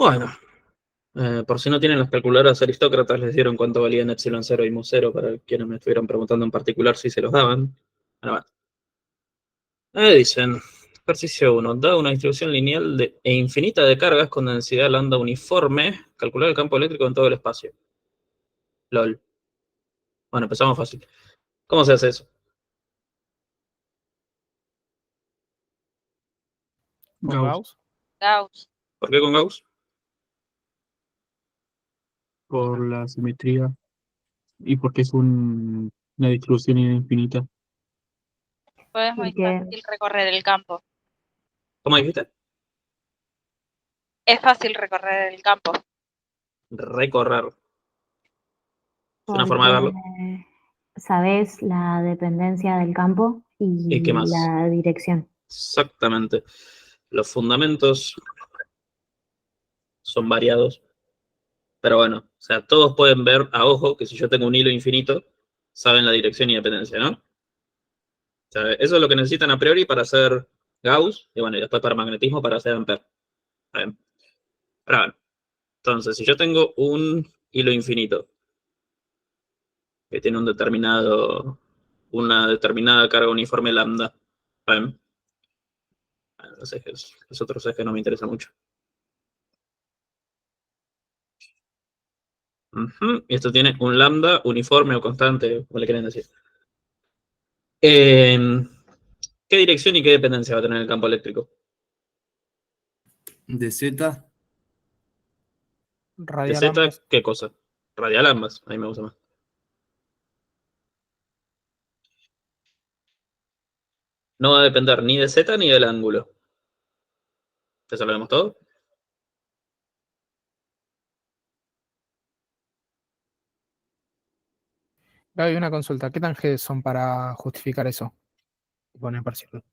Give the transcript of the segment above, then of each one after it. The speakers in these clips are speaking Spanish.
Bueno, por si no tienen las calculadoras aristócratas, les dieron cuánto valían epsilon 0 y mu 0 para quienes me estuvieron preguntando en particular si se los daban. Bueno, dicen, ejercicio 1, da una distribución lineal e infinita de cargas con densidad lambda uniforme, calcular el campo eléctrico en todo el espacio. LOL. Bueno, empezamos fácil. ¿Cómo se hace eso? ¿Con Gauss? Gauss. ¿Por qué con Gauss? Por la simetría y porque es una distribución infinita. Pues es muy fácil recorrer el campo. ¿Cómo dijiste? Es fácil recorrer el campo. Recorrer. Es una forma de verlo. Sabes la dependencia del campo ¿Y qué más? la dirección. Exactamente. Los fundamentos son variados. Pero bueno, o sea, todos pueden ver a ojo que si yo tengo un hilo infinito, saben la dirección y dependencia, ¿no? O sea, eso es lo que necesitan a priori para hacer Gauss, y bueno, y después para magnetismo para hacer Ampère. Ahora, bueno, entonces, si yo tengo un hilo infinito que tiene una determinada carga uniforme lambda, ¿bien? Bueno, los ejes, los otros ejes no me interesan mucho. Y esto tiene un lambda uniforme o constante, como le quieren decir. ¿Qué dirección y qué dependencia va a tener el campo eléctrico? De Z. ¿De Z qué cosa? Radial ambas, a mí me gusta más. No va a depender ni de Z ni del ángulo. ¿Eso lo vemos todo? Gaby, una consulta. ¿Qué tan G son para justificar eso? Poner parcial.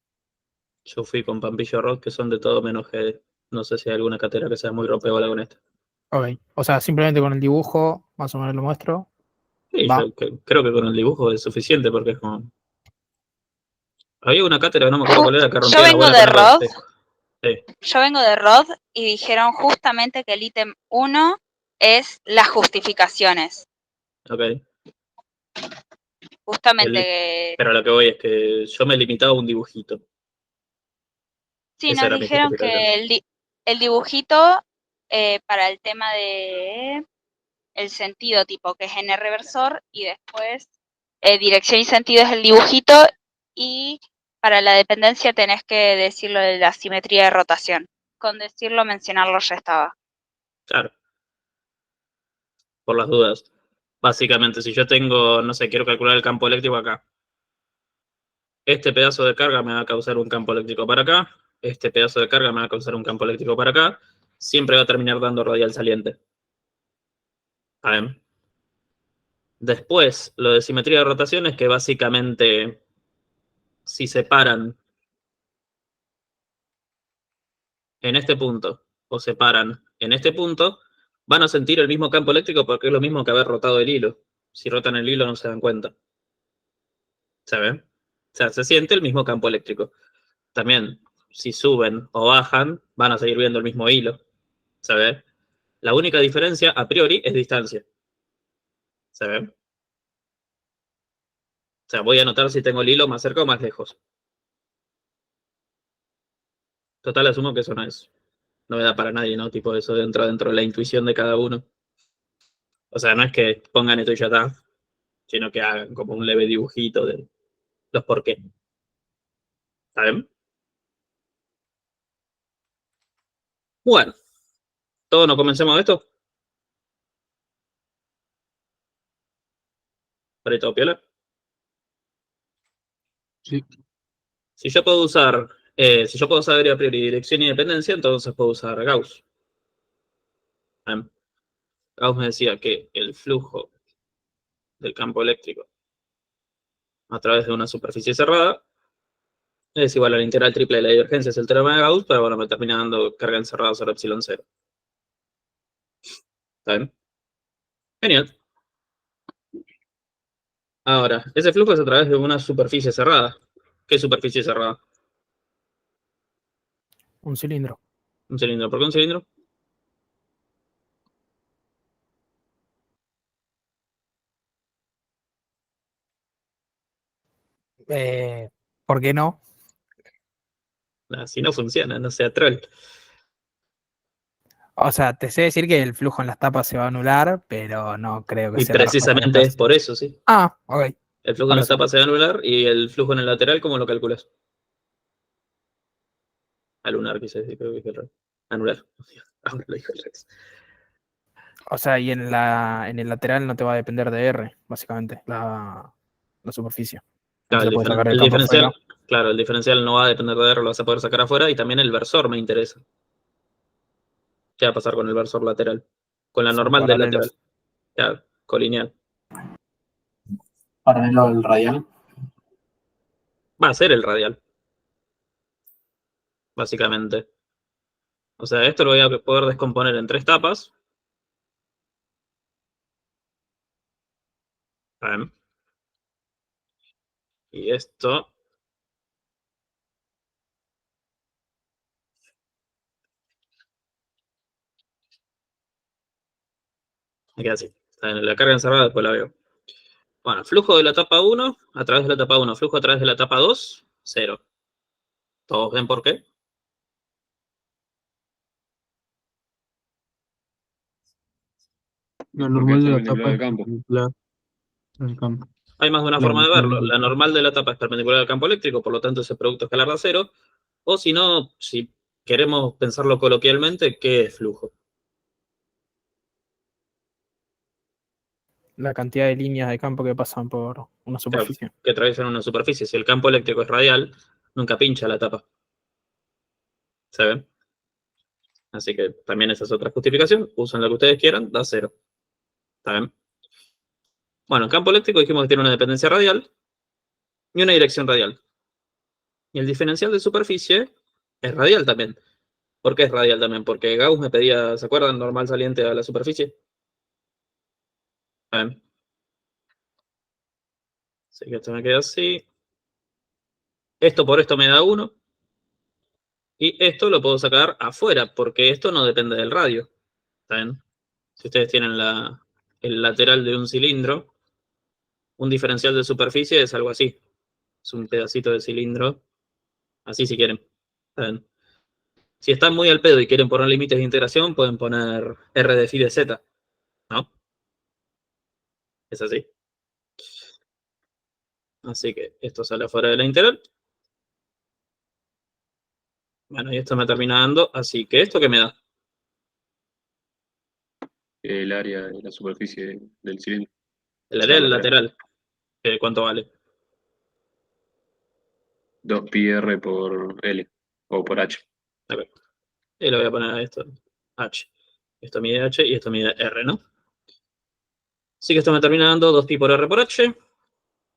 Yo fui con Pampillo Rock, que son de todo menos G. No sé si hay alguna cátedra que sea muy rompebola con esto. Ok. O sea, simplemente con el dibujo, más o menos lo muestro. Sí, yo creo que con el dibujo es suficiente porque es como... Había una cátedra, no me acuerdo cuál era, que rompía Yo la vengo bola de con el Rod. sí. Yo vengo de Rod y dijeron justamente que el ítem 1 es las justificaciones. Ok. Justamente. Pero lo que voy es que yo me limitaba a un dibujito. Sí, Esa nos era mi dijeron justificación. que el dibujito para el tema de el sentido tipo que es n reversor y después dirección y sentido es el dibujito y para la dependencia tenés que decirlo de la simetría de rotación. Con decirlo, mencionarlo ya estaba. Claro. Por las dudas. Básicamente, si yo tengo, no sé, quiero calcular el campo eléctrico acá. Este pedazo de carga me va a causar un campo eléctrico para acá. Este pedazo de carga me va a causar un campo eléctrico para acá. Siempre va a terminar dando radial saliente. ¿Saben? Después, lo de simetría de rotación es que básicamente, si se paran en este punto o se paran en este punto, van a sentir el mismo campo eléctrico porque es lo mismo que haber rotado el hilo. Si rotan el hilo no se dan cuenta. ¿Saben? O sea, se siente el mismo campo eléctrico. También, si suben o bajan, van a seguir viendo el mismo hilo. ¿Saben? La única diferencia, a priori, es distancia. ¿Saben? O sea, voy a notar si tengo el hilo más cerca o más lejos. Total, asumo que eso no es novedad para nadie, ¿no? Tipo, eso entra dentro de la intuición de cada uno. O sea, no es que pongan esto y ya está, sino que hagan como un leve dibujito de los por qué. ¿Saben? Bueno, ¿todos nos convencemos de esto? ¿Para todo piola? Sí. Si yo puedo usar a priori dirección y dependencia, entonces puedo usar Gauss. Gauss me decía que el flujo del campo eléctrico a través de una superficie cerrada es igual a la integral triple de la divergencia, es el teorema de Gauss, pero bueno, me termina dando carga encerrada sobre epsilon 0. ¿Está bien? Genial. Ahora, ese flujo es a través de una superficie cerrada. ¿Qué superficie cerrada? Un cilindro. Un cilindro. ¿Por qué un cilindro? ¿Por qué no? Así no funciona, no sea troll. O sea, te sé decir que el flujo en las tapas se va a anular, pero no creo que Y sea la respuesta que precisamente es estás. por eso, sí. Ah, ok. El flujo Por en la eso. tapa se va a anular y el flujo en el lateral, ¿cómo lo calculas? Alunar, quise decir, creo que dije el revés. Anular. Ahora lo dijo el revés. O sea, y en el lateral no te va a depender de R, básicamente, la superficie. Claro, Entonces puedes sacar el el campo diferencial, afuera. claro, el diferencial no va a depender de R, lo vas a poder sacar afuera y también el versor me interesa. ¿Qué va a pasar con el versor lateral? Con la Son normal del lateral. paralelos. Ya, colineal. Paralelo al radial. Va a ser el radial, básicamente. O sea, esto lo voy a poder descomponer en 3 tapas. Bien. Y esto me queda así. Está en la carga encerrada, después la veo. Bueno, flujo de la tapa 1 a través de la tapa 1, flujo a través de la tapa 2, 0. ¿Todos ven por qué? La Porque normal es de la perpendicular tapa al es campo. perpendicular al campo. Hay más de una La forma de normal verlo. del- La normal de la tapa es perpendicular al campo eléctrico, por lo tanto ese producto escalar da 0. O si no, si queremos pensarlo coloquialmente, ¿qué es flujo? La cantidad de líneas de campo que pasan por una Claro, superficie. que atraviesan una superficie. Si el campo eléctrico es radial, nunca pincha la tapa. ¿Se ven? Así que también esa es otra justificación. Usen la que ustedes quieran, da 0. ¿Está bien? Bueno, el campo eléctrico dijimos que tiene una dependencia radial y una dirección radial. Y el diferencial de superficie es radial también. ¿Por qué es radial también? Porque Gauss me pedía, ¿se acuerdan? Normal saliente a la superficie. ¿Está bien? Así que esto me queda así. Esto por esto me da 1. Y esto lo puedo sacar afuera, porque esto no depende del radio. ¿Está bien? Si ustedes tienen el lateral de un cilindro, un diferencial de superficie es algo así. Es un pedacito de cilindro. Así si quieren. ¿Está bien? Si están muy al pedo y quieren poner límites de integración, pueden poner R de phi de z. ¿No? Es así. Así que esto sale afuera de la integral. Bueno, y esto me termina dando. Así que esto que me da. El área de la superficie del cilindro. El O sea, área del lateral. ¿Cuánto vale? 2πr por L o por H. A ver. Y le voy a poner a esto H. Esto mide H y esto mide R, ¿no? Así que esto me termina dando 2pi por R por H.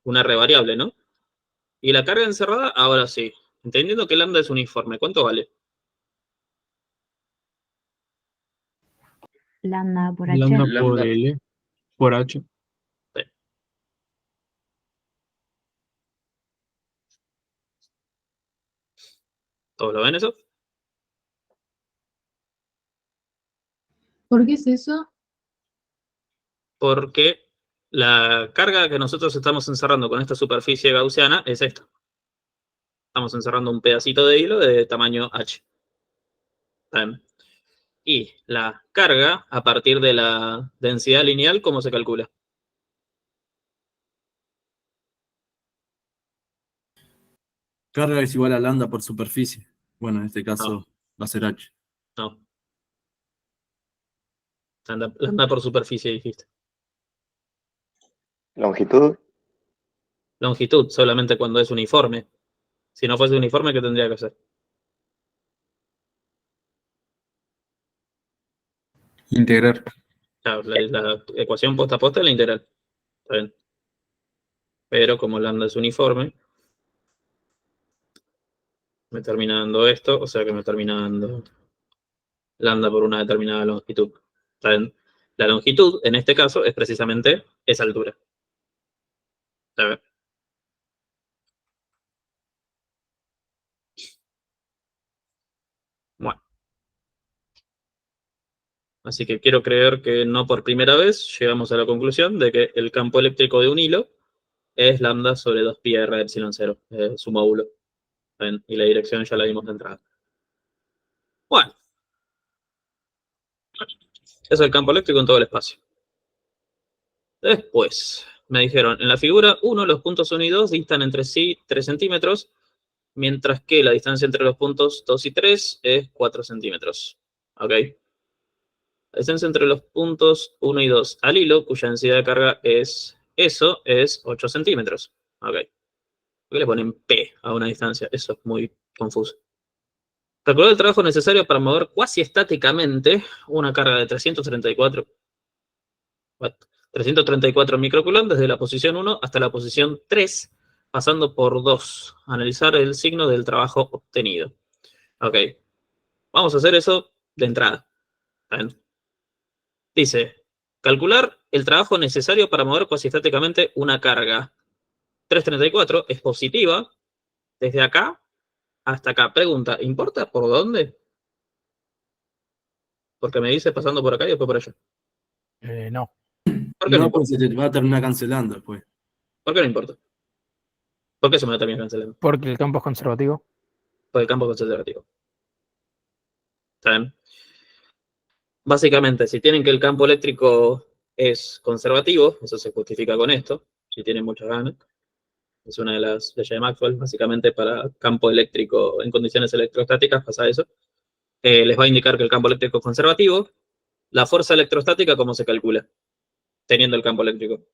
Una R variable, ¿no? Y la carga encerrada, ahora sí. Entendiendo que lambda es uniforme, ¿cuánto vale? Lambda por H. Lambda por Lambda. L por H. Sí. ¿Todos lo ven eso? ¿Por qué es eso? Porque la carga que nosotros estamos encerrando con esta superficie gaussiana es esta. Estamos encerrando un pedacito de hilo de tamaño H. ¿Bien? Y la carga, a partir de la densidad lineal, ¿cómo se calcula? Carga es igual a lambda por superficie. Bueno, en este No, caso va a ser H. no. Lambda por superficie dijiste. Longitud, Longitud, solamente cuando es uniforme. Si no fuese uniforme, ¿qué tendría que hacer? Integrar. Claro, la ecuación posta a posta es la integral. Está bien. Pero como lambda es uniforme, me termina dando esto, o sea que me termina dando lambda por una determinada longitud. ¿Está bien? La longitud, en este caso, es precisamente esa altura. ¿Está bien? Bueno. Así que quiero creer que no por primera vez llegamos a la conclusión de que el campo eléctrico de un hilo es lambda sobre 2pi r epsilon 0, su módulo. ¿Ven? Y la dirección ya la vimos de entrada. Bueno, eso es el campo eléctrico en todo el espacio. Después, me dijeron, en la figura 1, los puntos 1 y 2 distan entre sí 3 centímetros, mientras que la distancia entre los puntos 2 y 3 es 4 centímetros. ¿Ok? La distancia entre los puntos 1 y 2 al hilo, cuya densidad de carga es 8 centímetros. ¿Ok? ¿Por qué le ponen P a una distancia? Eso es muy confuso. Calcular el trabajo necesario para mover cuasi estáticamente una carga de 334 microcoulomb desde la posición 1 hasta la posición 3, pasando por 2. Analizar el signo del trabajo obtenido. Ok. Vamos a hacer eso de entrada. ¿Ven? Dice, calcular el trabajo necesario para mover cuasi estáticamente una carga. 334 es positiva desde acá hasta acá. Pregunta, ¿importa por dónde? Porque me dice pasando por acá y después por allá. No. ¿Por qué no No, importa? pues se te va a terminar cancelando después. ¿Por qué no importa? ¿Por qué se me va a terminar cancelando? Porque el campo es conservativo. Por el campo conservativo. ¿Está bien? Básicamente, si tienen que el campo eléctrico es conservativo, eso se justifica con esto, si tienen muchas ganas. Es una de las leyes de Maxwell, básicamente para campo eléctrico en condiciones electrostáticas pasa eso. Les va a indicar que el campo eléctrico es conservativo. La fuerza electrostática, ¿cómo se calcula? Teniendo el campo eléctrico.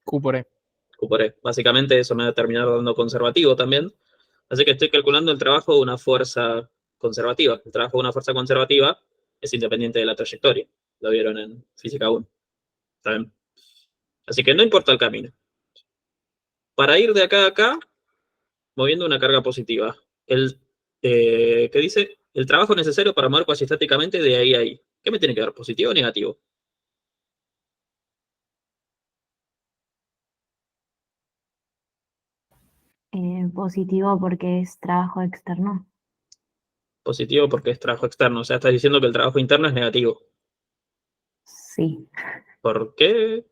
Q por E. Q por E. Básicamente eso me va a terminar dando conservativo también. Así que estoy calculando el trabajo de una fuerza conservativa. El trabajo de una fuerza conservativa es independiente de la trayectoria. Lo vieron en física 1. ¿Está bien? Así que no importa el camino. Para ir de acá a acá, moviendo una carga positiva. ¿Qué dice? El trabajo necesario para mover cuasi estáticamente de ahí a ahí. ¿Qué me tiene que dar? ¿Positivo o negativo? Positivo porque es trabajo externo. Positivo porque es trabajo externo. O sea, estás diciendo que el trabajo interno es negativo. Sí. ¿Por qué?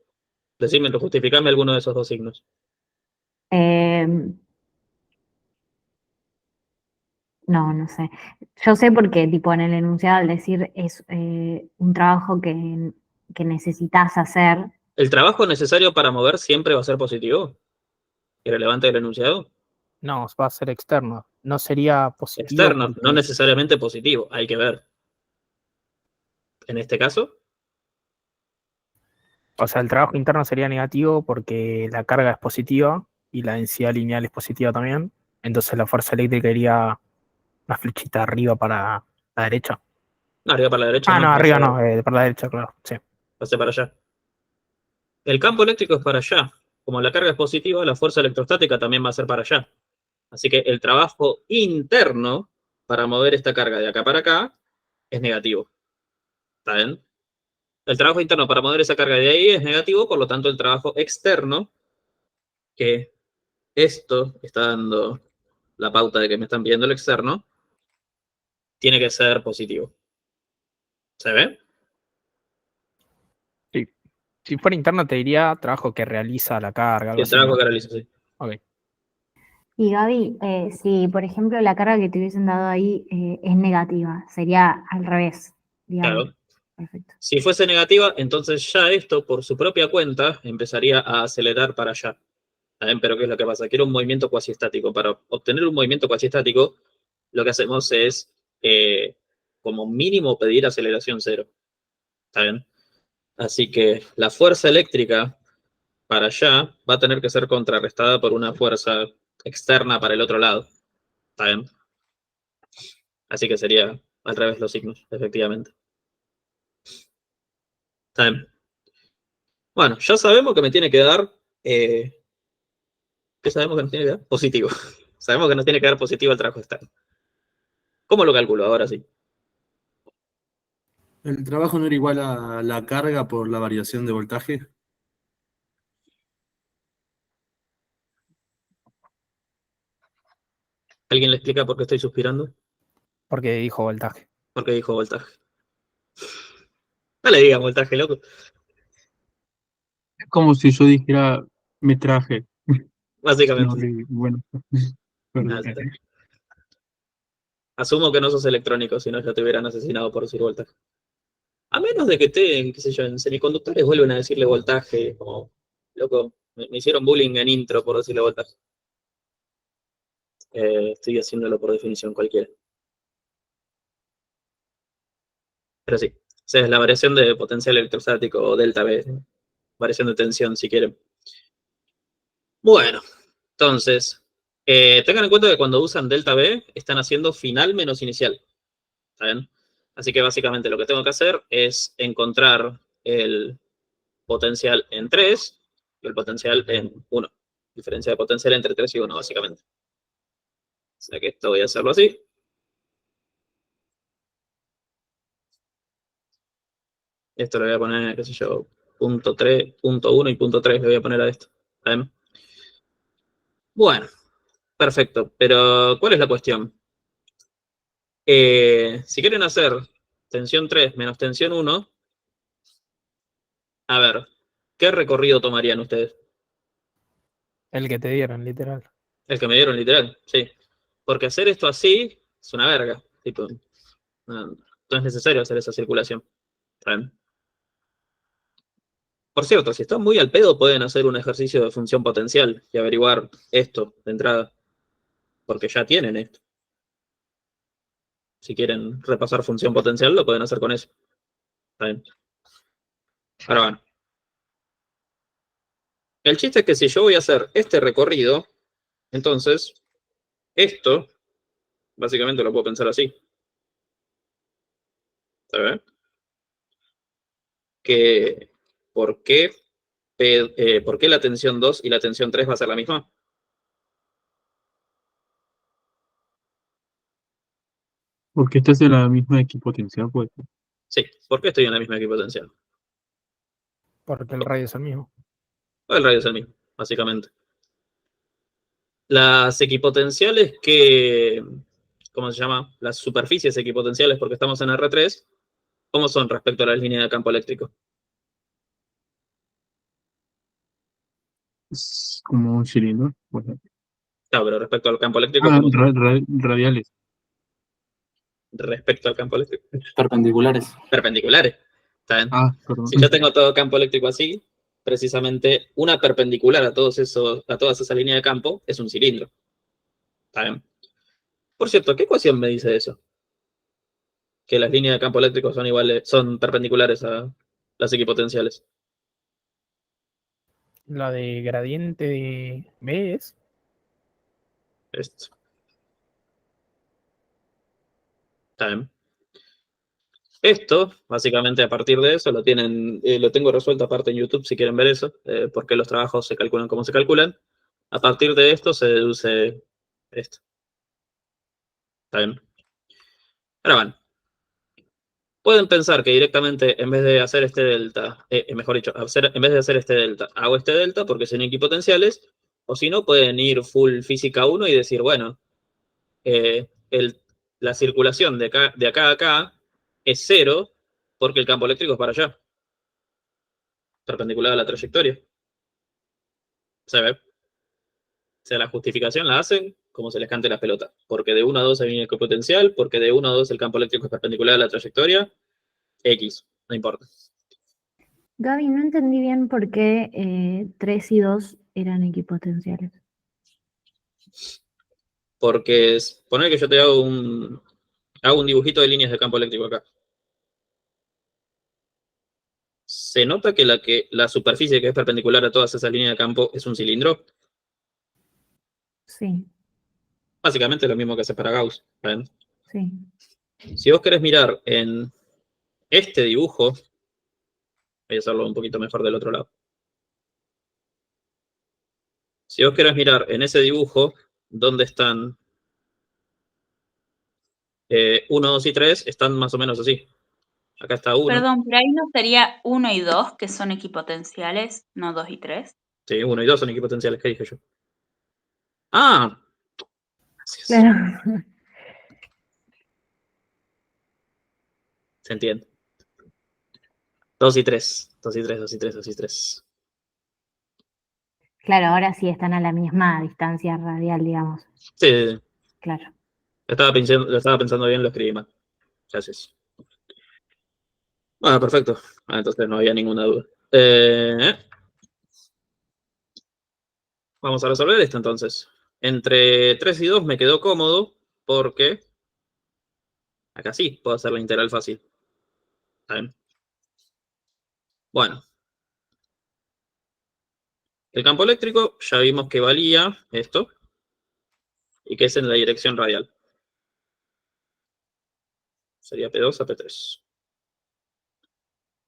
Decímelo, justificame alguno de esos dos signos. No sé. Yo sé porque, tipo, en el enunciado al decir es un trabajo que necesitas hacer. ¿El trabajo necesario para mover siempre va a ser positivo? ¿Irrelevante del enunciado? No, va a ser externo. No sería positivo. Externo, no porque- necesariamente positivo. Hay que ver. En este caso, O sea, el trabajo interno sería negativo porque la carga es positiva y la densidad lineal es positiva también. Entonces la fuerza eléctrica iría una flechita arriba para la derecha. arriba para la derecha, Ah, no, no, va a arriba ser, no, para la derecha, claro. Sí. va a ser para allá. El campo eléctrico es para allá. Como la carga es positiva, la fuerza electrostática también va a ser para allá. Así que el trabajo interno para mover esta carga de acá para acá es negativo. ¿Está bien? El trabajo interno para mover esa carga de ahí es negativo, por lo tanto el trabajo externo, que esto está dando la pauta de que me están pidiendo el externo, tiene que ser positivo. ¿Se ve? Sí. Si fuera interno te diría trabajo que realiza la carga, Y algo el así, trabajo ¿no? que realizo, sí. Ok. Y Gaby, si por ejemplo la carga que te hubiesen dado ahí es negativa, sería al revés, digamos. Claro. Perfecto. Si fuese negativa, entonces ya esto, por su propia cuenta, empezaría a acelerar para allá. ¿Saben? Pero ¿qué es lo que pasa? Quiero un movimiento cuasi estático. Para obtener un movimiento cuasi estático, lo que hacemos es, como mínimo, pedir aceleración cero. ¿Está bien? Así que la fuerza eléctrica para allá va a tener que ser contrarrestada por una fuerza externa para el otro lado. ¿Está bien? Así que sería al revés los signos, efectivamente. ¿Está bien? Bueno, ya sabemos que me tiene que dar... ¿qué sabemos que nos tiene que dar? Positivo. Sabemos que nos tiene que dar positivo el trabajo externo. ¿Cómo lo calculo? Ahora sí. ¿El trabajo no era igual a la carga por la variación de voltaje? ¿Alguien le explica por qué estoy suspirando? Porque dijo voltaje. Porque dijo voltaje. No le digan voltaje, loco. Es como si yo dijera metraje. Básicamente. No, bueno, pero, Nada, ya está. Asumo que no sos electrónico, si no ya te hubieran asesinado por decir voltaje. A menos de que estén, qué sé yo, en semiconductores vuelven a decirle voltaje, como, loco, me hicieron bullying en intro por decirle voltaje. Estoy haciéndolo por definición cualquiera. Pero sí, esa es la variación de potencial electrostático o delta V, variación de tensión si quieren. Bueno, entonces, tengan en cuenta que cuando usan delta V están haciendo final menos inicial. ¿Está bien? Así que básicamente lo que tengo que hacer es encontrar el potencial en 3 y el potencial en 1. Diferencia de potencial entre 3 y 1, básicamente. O sea que esto voy a hacerlo así. Esto le voy a poner, qué sé yo, punto 3, punto 1 y punto 3 le voy a poner a esto. ¿Está bien? Bueno, perfecto. Pero, ¿cuál es la cuestión? Si quieren hacer tensión 3 menos tensión 1, a ver, ¿qué recorrido tomarían ustedes? El que te dieron, literal. El que me dieron literal, sí. Porque hacer esto así es una verga. Tipo, no es necesario hacer esa circulación. ¿Está bien? Por cierto, si están muy al pedo, pueden hacer un ejercicio de función potencial y averiguar esto de entrada. Porque ya tienen esto. Si quieren repasar función potencial, lo pueden hacer con eso. ¿Está bien? Ahora van. El chiste es que si yo voy a hacer este recorrido, entonces esto, básicamente lo puedo pensar así. ¿Está bien? Que, ¿por qué la tensión 2 y la tensión 3 va a ser la misma? porque esta es de la misma equipotencial, pues. Sí, ¿por qué estoy en la misma equipotencial? Porque el radio es el mismo. El radio es el mismo, básicamente. Las equipotenciales que, ¿cómo se llama? Las superficies equipotenciales, porque estamos en R3, ¿cómo son respecto a las líneas de campo eléctrico? Es como un cilindro. Bueno. Claro, pero respecto al campo eléctrico, ¿cómo son? Radiales. Respecto al campo eléctrico. Perpendiculares. Perpendiculares. ¿Está bien? Perdón. Si yo tengo todo campo eléctrico así, precisamente una perpendicular a todas esas líneas de campo es un cilindro. ¿Está bien? Por cierto, ¿qué ecuación me dice eso? Que las líneas de campo eléctrico son iguales, son perpendiculares a las equipotenciales. La de gradiente de B es. Esto. ¿Está bien? Esto, básicamente a partir de eso, lo tengo resuelto aparte en YouTube si quieren ver eso, porque los trabajos se calculan como se calculan. A partir de esto se deduce esto. ¿Está bien? Ahora van. Pueden pensar que directamente en vez de hacer este delta, mejor dicho, en vez de hacer este delta, hago este delta porque son equipotenciales, o si no, pueden ir full física 1 y decir, bueno, eh, la circulación de acá a acá es 0 porque el campo eléctrico es para allá, perpendicular a la trayectoria. ¿Se ve? O sea, la justificación la hacen como se les cante la pelota. Porque de 1 a 2 hay un equipotencial, porque de 1 a 2 el campo eléctrico es perpendicular a la trayectoria, X, no importa. Gaby, no entendí bien por qué 3 y 2 eran equipotenciales. Porque poner que yo te hago un dibujito de líneas de campo eléctrico acá. ¿Se nota que la superficie que es perpendicular a todas esas líneas de campo es un cilindro? Sí, Básicamente lo mismo que hace para Gauss. ¿Ven? sí. Si vos querés mirar en este dibujo, voy a hacerlo un poquito mejor del otro lado. Si vos querés mirar en ese dibujo, ¿dónde están 1, 2 y 3? Están más o menos así. Acá está 1. Perdón, pero ahí no sería 1 y 2, que son equipotenciales, no 2 y 3. Sí, 1 y 2 son equipotenciales, ¿qué dije yo? Ah, gracias. Claro. Se entiende. 2 y 3. 2 y 3, 2 y 3, 2 y 3. Claro, ahora sí están a la misma distancia radial, digamos. Sí, Claro. lo estaba pensando bien, lo escribí mal. Gracias. Bueno, perfecto. Entonces no había ninguna duda. Vamos a resolver esto entonces. Entre 3 y 2 me quedó cómodo porque acá sí puedo hacer la integral fácil. ¿Está bien? Bueno. El campo eléctrico ya vimos que valía esto y que es en la dirección radial. Sería P2 a P3.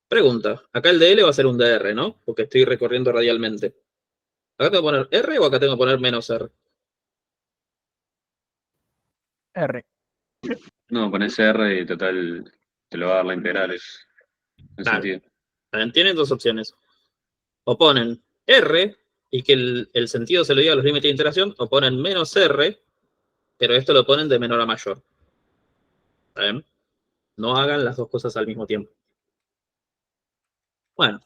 Pregunta. Acá el dl va a ser un dr, ¿no? Porque estoy recorriendo radialmente. ¿Acá tengo que poner R o acá tengo que poner menos R? R. No, con ese R y total te lo va a dar la integral, es en Claro. sentido. Tienen dos opciones. O ponen R y que el sentido se lo diga a los límites de interacción, o ponen menos R, pero esto lo ponen de menor a mayor. ¿Está bien? No hagan las dos cosas al mismo tiempo. Bueno.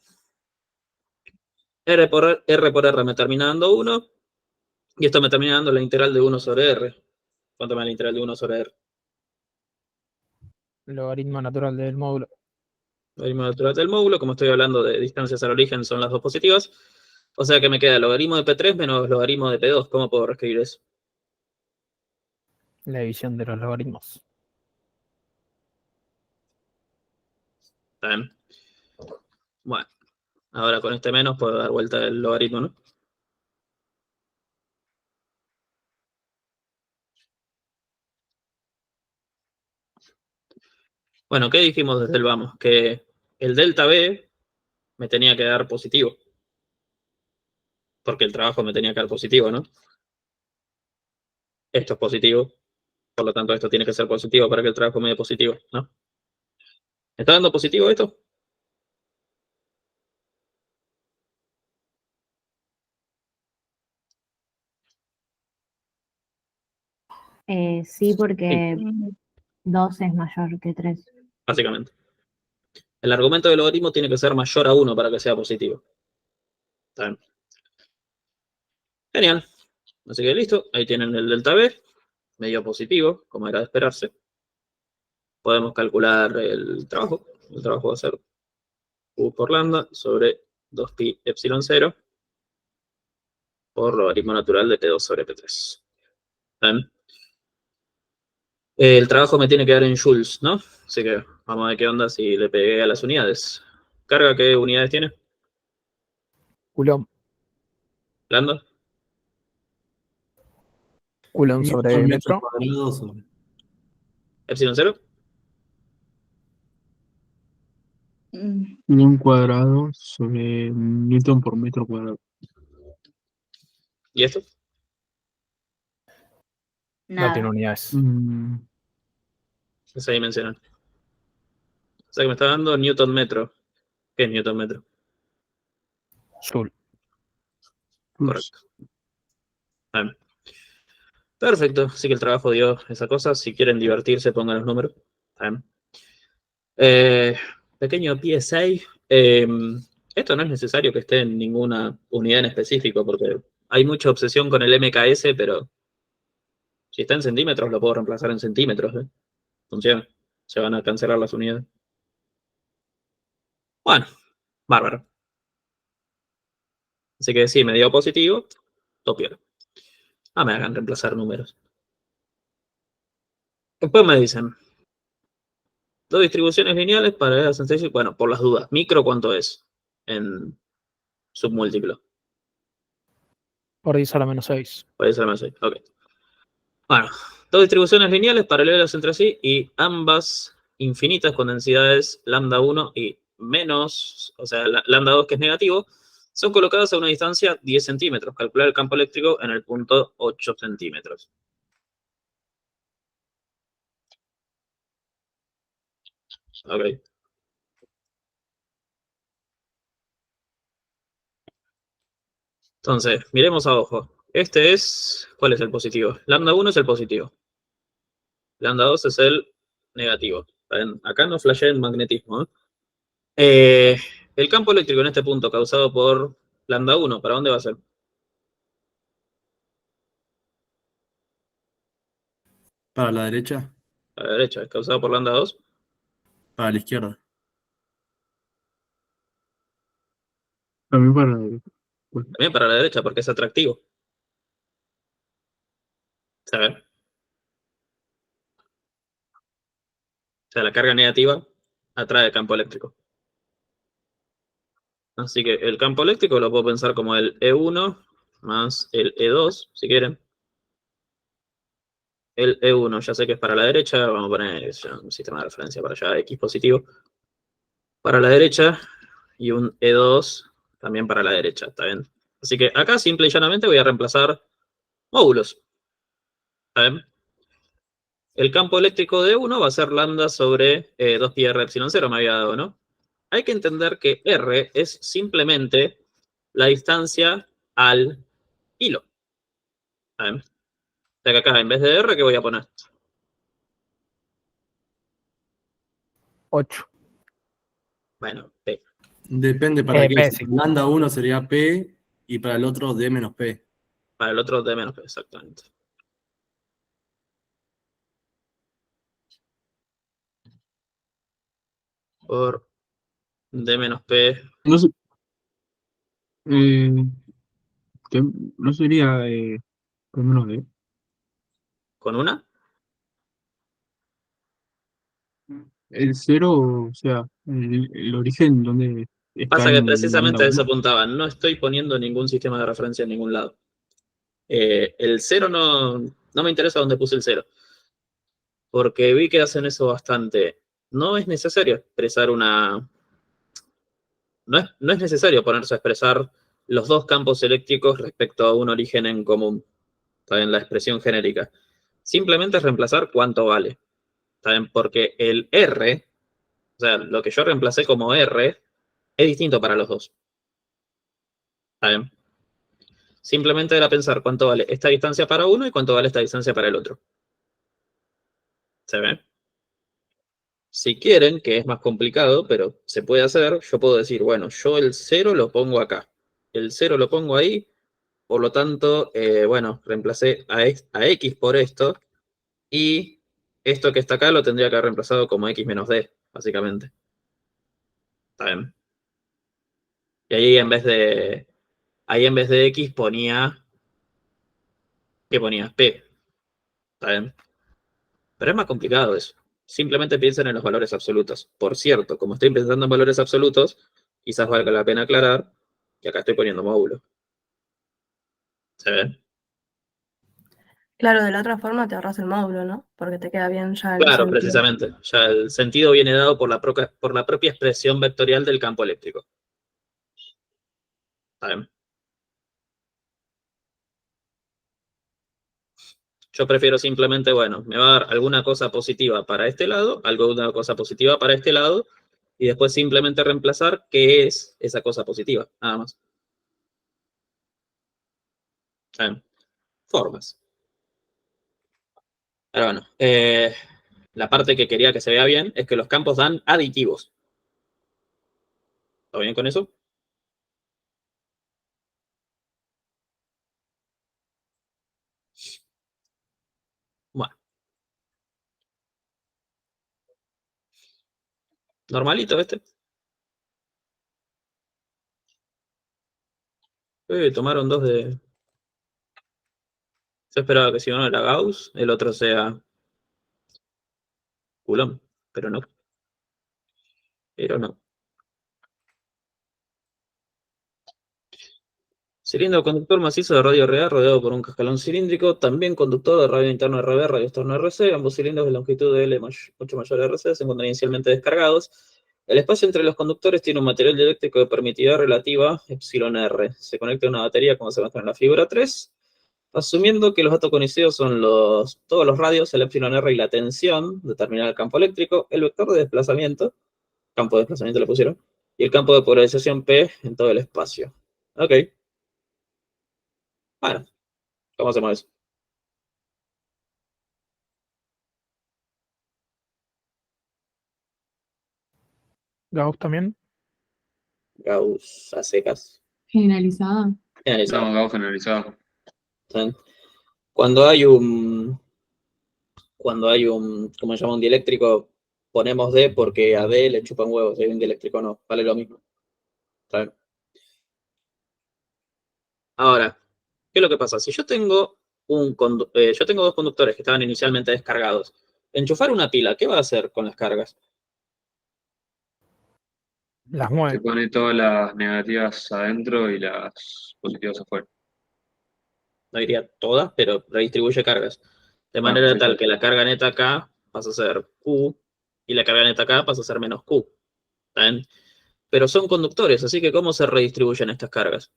R por R me termina dando 1. Y esto me termina dando la integral de 1 sobre R. ¿Cuánto me da la integral de 1 sobre R? Logaritmo natural del módulo. Logaritmo natural del módulo. Como estoy hablando de distancias al origen, son las dos positivas. O sea que me queda logaritmo de P3 menos logaritmo de P2. ¿Cómo puedo reescribir eso? La división de los logaritmos. ¿Está bien? Bueno. Ahora con este menos puedo dar vuelta el logaritmo, ¿no? Bueno, ¿qué dijimos desde el vamos? Que el delta B me tenía que dar positivo. Porque el trabajo me tenía que dar positivo, ¿no? Esto es positivo. Por lo tanto, esto tiene que ser positivo para que el trabajo me dé positivo, ¿no? ¿Me está dando positivo esto? Sí, porque 2 es mayor que 3. Básicamente. El argumento del logaritmo tiene que ser mayor a 1 para que sea positivo. ¿Está bien? Genial. Así que listo. Ahí tienen el delta B. Medio positivo, como era de esperarse. Podemos calcular el trabajo. El trabajo va a ser U por lambda sobre 2pi epsilon 0 por logaritmo natural de P2 sobre P3. ¿Está bien? El trabajo me tiene que dar en joules, ¿no? Así que vamos a ver qué onda si le pegué a las unidades. ¿Carga qué unidades tiene? Coulomb. ¿Lambda? Coulomb sobre metro. cuadrado sobre. ¿Epsilon 0? Un cuadrado sobre Newton por metro cuadrado. ¿Y esto? No Nada. tiene unidades. Esa dimensional. O sea que me está dando Newton metro. ¿Qué es Newton metro? Joule. Correcto. Bien. Perfecto. Así que el trabajo dio esa cosa. Si quieren divertirse, pongan los números. Bien. Pequeño PSA. Esto no es necesario que esté en ninguna unidad en específico, porque hay mucha obsesión con el MKS, pero si está en centímetros, lo puedo reemplazar en centímetros. Funciona. Se van a cancelar las unidades. Bueno, bárbaro. Así que sí, me dio positivo. Topio. Ah, me hagan reemplazar números. Después me dicen, dos distribuciones lineales para la sentencia. Bueno, por las dudas, micro, ¿cuánto es? En submúltiplo. Por 10 a la menos 6. Por eso me soy. Ok. Bueno, dos distribuciones lineales paralelas entre sí y ambas infinitas con densidades lambda 1 y menos, o sea, lambda 2 que es negativo, son colocadas a una distancia 10 centímetros. Calcular el campo eléctrico en el punto 8 centímetros. Ok. Entonces, miremos a ojo. Este es, ¿cuál es el positivo? Lambda 1 es el positivo. Lambda 2 es el negativo. Acá no flashé el magnetismo, ¿eh? El campo eléctrico en este punto causado por lambda 1, ¿para dónde va a ser? Para la derecha, A la derecha, es causado por lambda 2. para la izquierda. También para... También para la derecha, porque es atractivo. ¿Sabes? O sea, la carga negativa atrae campo eléctrico. Así que el campo eléctrico lo puedo pensar como el E1 más el E2, si quieren. El E1 ya sé que es para la derecha, vamos a poner ya un sistema de referencia para allá, X positivo. Para la derecha y un E2 también para la derecha, ¿está bien? Así que acá simple y llanamente voy a reemplazar módulos. ¿Está bien? El campo eléctrico de 1 va a ser lambda sobre 2pi r epsilon 0, me había dado, ¿no? Hay que entender que R es simplemente la distancia al hilo. ¿Está bien? O sea que acá en vez de R, ¿qué voy a poner? 8. Bueno, P. Depende para qué. P, Si sí. lambda 1 sería P y para el otro D menos P. Para el otro D menos P, exactamente. Por D menos P. No sé, eh, no sería con menos D. ¿Con una? El cero, o sea, el origen donde está Pasa que en lambda precisamente a eso 1. apuntaba. No estoy poniendo ningún sistema de referencia en ningún lado. El 0 no me interesa dónde puse el 0. Porque vi que hacen eso bastante. No es necesario expresar una... No es necesario ponerse a expresar los dos campos eléctricos respecto a un origen en común. Está bien, la expresión genérica. Simplemente es reemplazar cuánto vale. Está bien, porque el R, o sea, lo que yo reemplacé como R, es distinto para los dos. ¿Está bien? Simplemente era pensar cuánto vale esta distancia para uno y cuánto vale esta distancia para el otro. ¿Se ve? Si quieren, que es más complicado, pero se puede hacer, yo puedo decir, bueno, yo el 0 lo pongo acá. El 0 lo pongo ahí, por lo tanto, bueno, reemplacé a X por esto, y esto que está acá lo tendría que haber reemplazado como X menos D, básicamente. ¿Está bien? Y ahí en vez de X ponía... ¿Qué ponía? P. ¿Está bien? Pero es más complicado eso. Simplemente piensen en los valores absolutos. Por cierto, como estoy pensando en valores absolutos, quizás valga la pena aclarar que acá estoy poniendo módulo. ¿Se ve? Claro, de la otra forma te ahorras el módulo, ¿no? Porque te queda bien ya el Claro, sentido. precisamente. Ya el sentido viene dado por la propia expresión vectorial del campo eléctrico. ¿Está bien? Yo prefiero simplemente, bueno, me va a dar alguna cosa positiva para este lado, alguna cosa positiva para este lado, y después simplemente reemplazar qué es esa cosa positiva, nada más. ¿Está bien? Formas. Pero bueno, la parte que quería que se vea bien es que los campos dan aditivos. ¿Está bien con eso? Bueno. Normalito este. Tomaron dos de... Yo esperaba que si uno era Gauss, el otro sea Coulomb, pero no. Pero no. Cilindro conductor macizo de radio RA rodeado por un cascalón cilíndrico, también conductor de radio interno RB, radio externo RC, ambos cilindros de longitud de L 8 mayor RC se encuentran inicialmente descargados. El espacio entre los conductores tiene un material dieléctrico de permitividad relativa epsilon R. Se conecta a una batería como se muestra en la figura 3. Asumiendo que los datos conocidos son todos los radios, el epsilon R y la tensión, determinar el campo eléctrico, el vector de desplazamiento, campo de desplazamiento le pusieron, y el campo de polarización P en todo el espacio. Ok. Bueno, ¿cómo hacemos eso? Gauss también. Gauss a secas. Generalizada. Generalizado. No, Gauss generalizado. ¿Saben? Cuando hay un cuando hay un, como se llama, un dieléctrico, ponemos D porque a D le chupan huevos, si hay un dieléctrico no, vale lo mismo. ¿Está bien? Ahora, ¿qué es lo que pasa? Si yo tengo yo tengo dos conductores que estaban inicialmente descargados, enchufar una pila, ¿qué va a hacer con las cargas? Las Te mueve. pone todas las negativas adentro y las positivas afuera. No diría todas, pero redistribuye cargas. De Ah, manera sí, tal sí. que la carga neta acá pasa a ser Q y la carga neta acá pasa a ser menos Q. ¿Está bien? Pero son conductores, así que ¿cómo se redistribuyen estas cargas?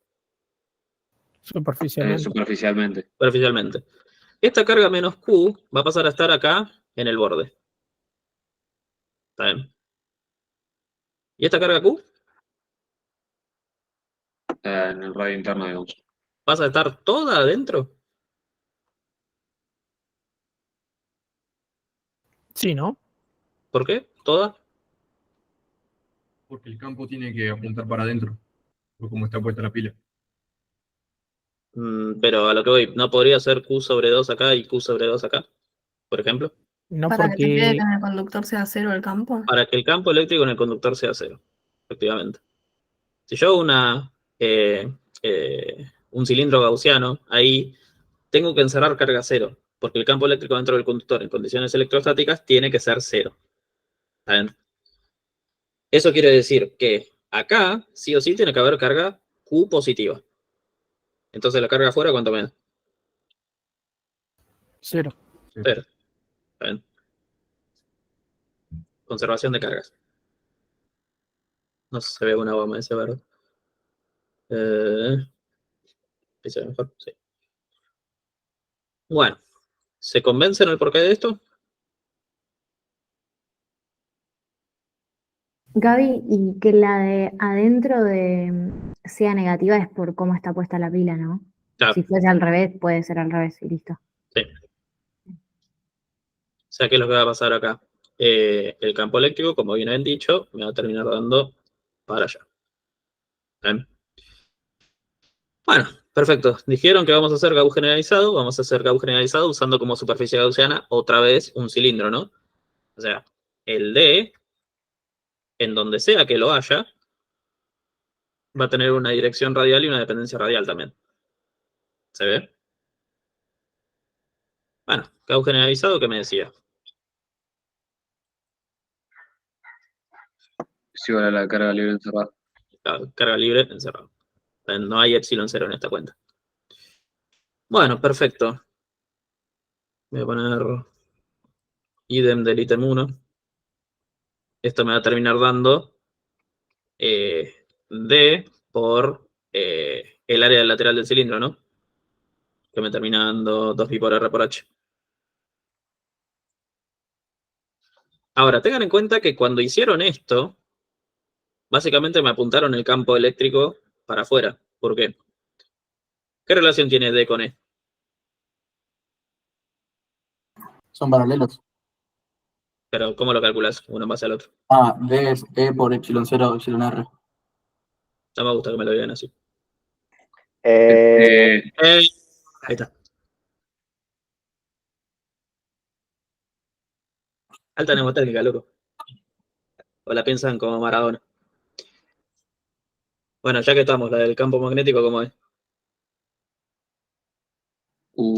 Superficialmente. Superficialmente. Superficialmente. Esta carga menos Q va a pasar a estar acá en el borde. ¿Está bien? ¿Y esta carga Q? En el radio interno, digamos. ¿Pasa a estar toda adentro? Sí, ¿no? ¿Por qué? ¿Toda? Porque el campo tiene que apuntar para adentro, por cómo está puesta la pila. Pero a lo que voy, ¿no podría ser Q sobre 2 acá y Q sobre 2 acá? Por ejemplo. No Para que te quede que porque en el conductor sea cero el campo. Para que el campo eléctrico en el conductor sea cero. Efectivamente. Si yo hago un cilindro gaussiano, ahí tengo que encerrar carga cero, porque el campo eléctrico dentro del conductor en condiciones electrostáticas tiene que ser cero. ¿Está bien? Eso quiere decir que acá, sí o sí, tiene que haber carga Q positiva. Entonces la carga afuera, ¿cuánto me da? cero. Cero. ¿Está bien? Conservación de cargas. No sé si se ve una goma ese verde. ¿Ahí se ve mejor? Sí. Bueno, ¿se convencen el porqué de esto? Gaby, y que la de adentro de sea negativa es por cómo está puesta la pila, ¿no? Claro, Si fuese al revés, puede ser al revés y listo. sí. O sea, ¿qué es lo que va a pasar acá? El campo eléctrico, como bien han dicho, me va a terminar dando para allá. ¿Bien? Bueno, perfecto. Dijeron que vamos a hacer Gauss generalizado. Vamos a hacer Gauss generalizado usando como superficie gaussiana otra vez un cilindro, ¿no? O sea, el D, en donde sea que lo haya, va a tener una dirección radial y una dependencia radial también. ¿Se ve? Bueno, Gauss generalizado, ¿qué me decía? Es igual a la carga libre encerrada. Carga libre encerrado. No hay epsilon cero en esta cuenta. Bueno, perfecto. Voy a poner idem del ítem 1. Esto me va a terminar dando D por el área lateral del cilindro, ¿no? Que me termina dando 2pi por R por H. Ahora, tengan en cuenta que cuando hicieron esto, básicamente me apuntaron el campo eléctrico para afuera. ¿Por qué? ¿Qué relación tiene D con E? Son paralelos. Pero, ¿cómo lo calculas uno en base al otro? Ah, D es E por epsilon 0, epsilon R. No me gusta que me lo digan así. Eh, Ahí está. Alta mnemotécnica, loco. O la piensan como Maradona. Bueno, ya que estamos, la del campo magnético, ¿cómo es?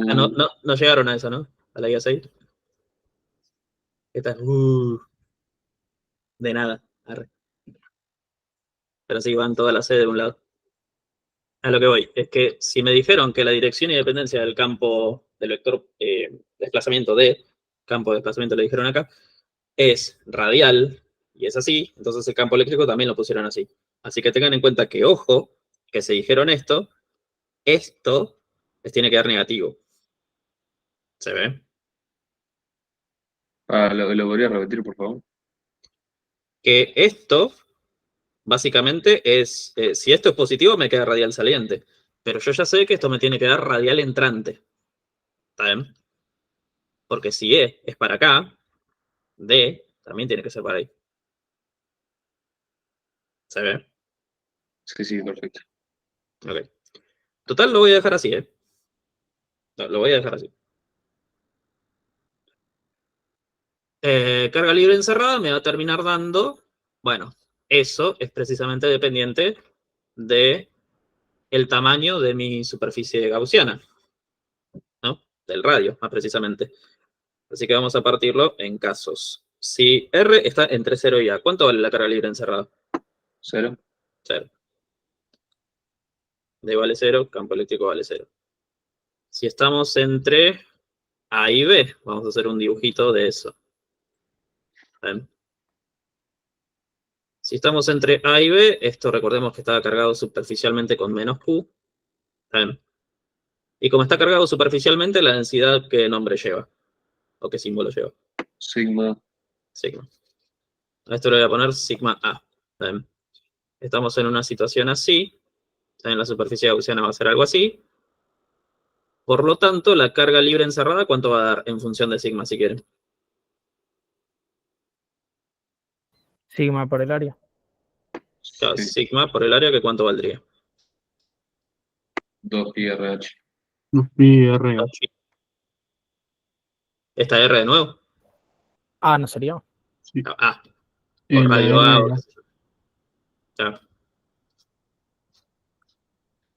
Ah, no llegaron a esa, ¿no? A la guía 6. Esta, de nada. Arre. Pero sí van todas las C de un lado. A lo que voy, es que si me dijeron que la dirección y dependencia del campo del vector desplazamiento D, campo de desplazamiento le dijeron acá, es radial, y es así, entonces el campo eléctrico también lo pusieron así. Así que tengan en cuenta que, ojo, que se dijeron esto les tiene que dar negativo. ¿Se ve? ¿Lo podría repetir, por favor? Que esto, básicamente, es, si esto es positivo, me queda radial saliente. Pero yo ya sé que esto me tiene que dar radial entrante. ¿Está bien? Porque si E es para acá, D también tiene que ser para ahí. ¿Se ve? Sí, sí, perfecto. Ok. Total, lo voy a dejar así, ¿eh? Lo voy a dejar así. carga libre encerrada me va a terminar dando, bueno, eso es precisamente dependiente de el tamaño de mi superficie gaussiana, ¿no? Del radio, más precisamente. Así que vamos a partirlo en casos. Si R está entre 0 y A, ¿cuánto vale la carga libre encerrada? 0. 0. D vale 0, campo eléctrico vale 0. Si estamos entre A y B, vamos a hacer un dibujito de eso. ¿Ven? Si estamos entre A y B, esto recordemos que estaba cargado superficialmente con menos Q. ¿Ven? Y como está cargado superficialmente, la densidad, ¿qué nombre lleva? ¿O qué símbolo lleva? Sigma. Sigma. A esto le voy a poner sigma A. ¿Ven? Estamos en una situación así. En la superficie gaussiana va a ser algo así. Por lo tanto, la carga libre encerrada, ¿cuánto va a dar en función de sigma, si quieren? Sigma por el área. Claro, Sí. sigma por el área, ¿que cuánto valdría? 2 pi RH. Pi RH. ¿Esta R de nuevo? Ah, ¿no sería? Sí. Ah, por En la radio A. R. Ya.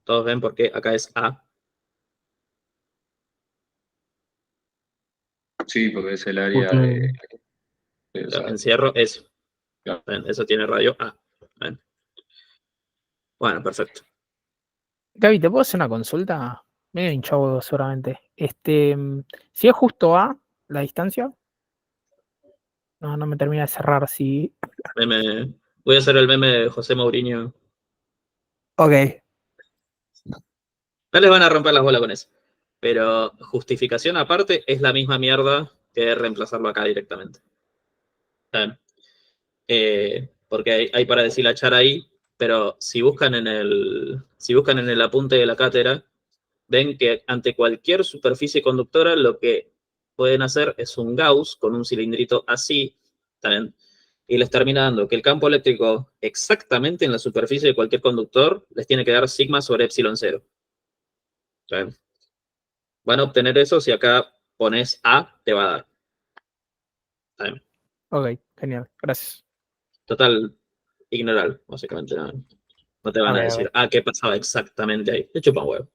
Todos ven por qué acá es A. Sí, porque es el área Porque de- o Claro, sea, encierro eso. Claro. ¿Ven? Eso tiene radio A. ¿Ven? Bueno, perfecto. Gaby, ¿te puedo hacer una consulta? Medio hinchado seguramente. Si es justo A, la distancia. No me termina de cerrar. Si. Voy a hacer el meme de José Mourinho. Ok. No les van a romper las bolas con eso. Pero justificación aparte es la misma mierda que reemplazarlo acá directamente. ¿Saben? Porque hay para deshilachar ahí, pero si buscan en el apunte de la cátedra, ven que ante cualquier superficie conductora lo que pueden hacer es un Gauss con un cilindrito así, ¿saben? Y les termina dando que el campo eléctrico exactamente en la superficie de cualquier conductor les tiene que dar sigma sobre epsilon 0. ¿Saben? Van a obtener eso si acá pones A, te va a dar. ¿Saben? Ok, genial. Gracias. Total, ignorar, básicamente. No te van a Ok, decir, ok. ¿qué pasaba exactamente ahí? Te chupan huevo.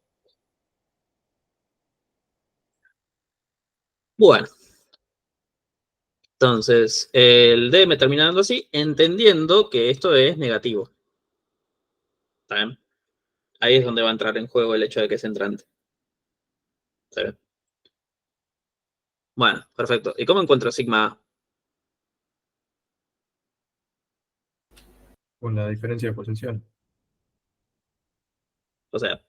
Bueno. Entonces, el D me termina dando así, entendiendo que esto es negativo. ¿Está bien? Ahí es donde va a entrar en juego el hecho de que es entrante. ¿Está bien? Bueno, perfecto. ¿Y cómo encuentro sigma A? Con la diferencia de potencial. O sea,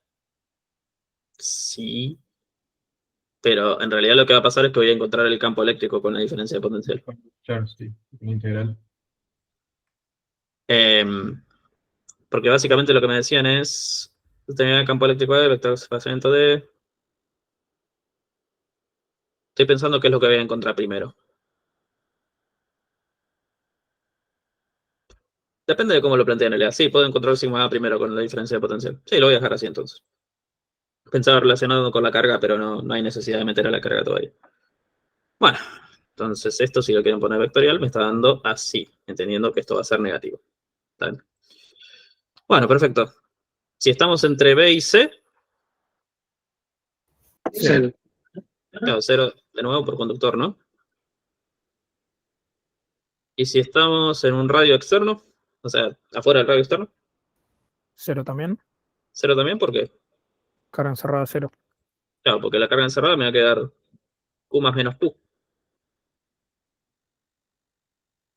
sí, pero en realidad lo que va a pasar es que voy a encontrar el campo eléctrico con la diferencia de potencial. Claro, sí, en integral. Porque básicamente lo que me decían es, tener el campo eléctrico de vector de desplazamiento de... Estoy pensando qué es lo que voy a encontrar primero. Depende de cómo lo planteen el EA. Sí, puedo encontrar sigma A primero con la diferencia de potencial. Sí, lo voy a dejar así entonces. Pensaba relacionado con la carga, pero no hay necesidad de meter a la carga todavía. Bueno, entonces esto, si lo quieren poner vectorial, me está dando así, entendiendo que esto va a ser negativo. ¿Está bien? Bueno, perfecto. Si estamos entre B y C, 0. claro, 0 de nuevo por conductor, ¿no? Y si estamos en un radio externo, o sea, afuera del radio externo, 0 también. 0 también, ¿por qué? Carga encerrada 0. Claro, porque la carga encerrada me va a quedar Q más menos Q.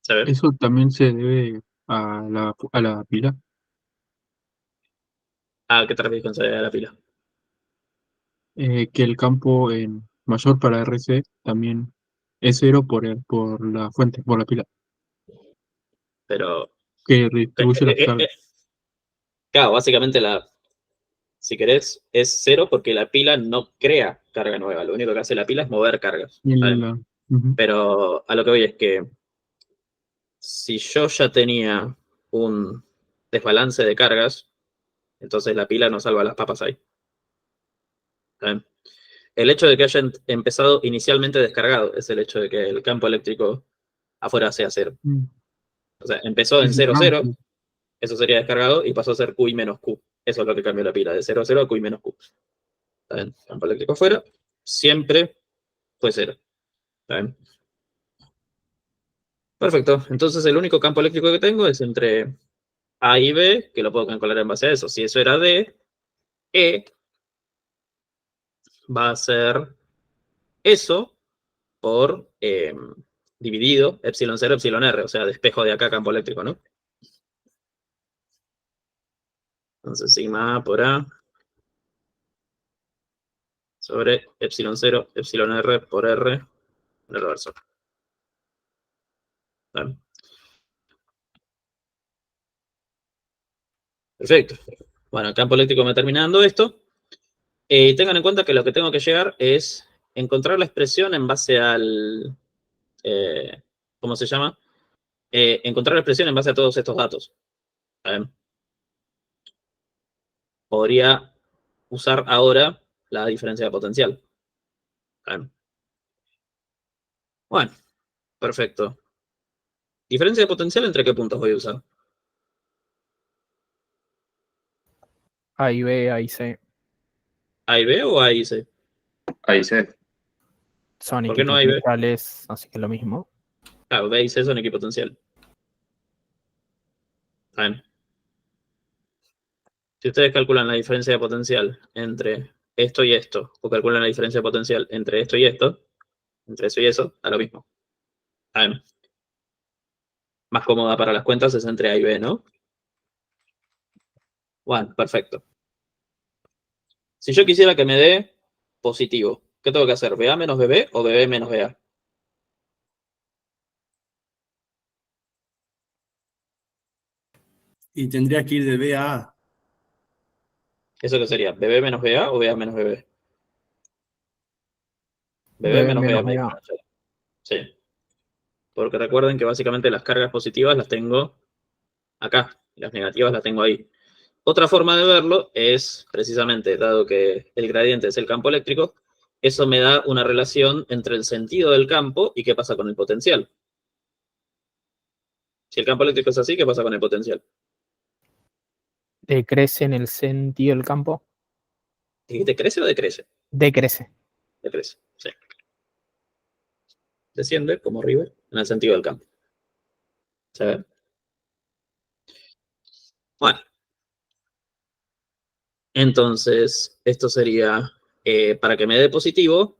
¿Sabes? Eso también se debe a la pila. ¿A qué te refieres con salida de la pila? Que el campo en mayor para RC también es 0 por la fuente, por la pila, Pero, que redistribuye las cargas. claro, básicamente si querés, es 0 porque la pila no crea carga nueva. Lo único que hace la pila es mover cargas. Y ¿Saben? ujú. Pero a lo que voy es que si yo ya tenía un desbalance de cargas, entonces la pila no salva las papas ahí. El hecho de que hayan empezado inicialmente descargado es el hecho de que el campo eléctrico afuera sea 0. Mm. O sea, empezó en Sí, 0, 0, sí. eso sería descargado y pasó a ser Q y menos Q. Eso es lo que cambió la pila, de 0 a 0 a Q y menos Q. ¿Está bien? Campo eléctrico afuera, siempre fue 0. ¿Está bien? Perfecto. Entonces el único campo eléctrico que tengo es entre A y B, que lo puedo calcular en base a eso. Si eso era D, E va a ser eso por dividido epsilon 0, epsilon R, o sea, despejo de acá campo eléctrico, ¿no? Entonces sigma A por A sobre epsilon 0, epsilon R por R en el reverso. ¿Vale? Perfecto. Bueno, el campo eléctrico me termina dando esto. Tengan en cuenta que lo que tengo que llegar es encontrar la expresión en base al... ¿cómo se llama? Encontrar la expresión en base a todos estos datos. Podría usar ahora la diferencia de potencial. Bueno, perfecto. ¿Diferencia de potencial entre qué puntos voy a usar? A y B, A y C. ¿A y B o A y C? Ahí sí. Son ¿Por qué no A y B? equipotenciales, así que es lo mismo. Claro, B y C son equipotencial. Bien. Si ustedes calculan la diferencia de potencial entre esto y esto, o calculan la diferencia de potencial entre esto y esto, entre eso y eso, da lo mismo. Bien. Más cómoda para las cuentas es entre A y B, ¿no? Bueno, perfecto. Si yo quisiera que me dé positivo, ¿qué tengo que hacer? ¿BA menos BB o BB menos BA? Y tendría que ir de B a A. ¿Eso qué sería? ¿BB menos BA o BA menos BB? BB B menos BA, menos me dijo BA. ayer. Sí. Porque recuerden que básicamente las cargas positivas las tengo acá, y las negativas las tengo ahí. Otra forma de verlo es, precisamente, dado que el gradiente es el campo eléctrico, eso me da una relación entre el sentido del campo y qué pasa con el potencial. Si el campo eléctrico es así, ¿qué pasa con el potencial? Decrece en el sentido del campo. ¿Dijiste crece o decrece? Decrece. Decrece, sí. Desciende, como River, en el sentido del campo. ¿Se ve? Bueno. Entonces, esto sería, para que me dé positivo,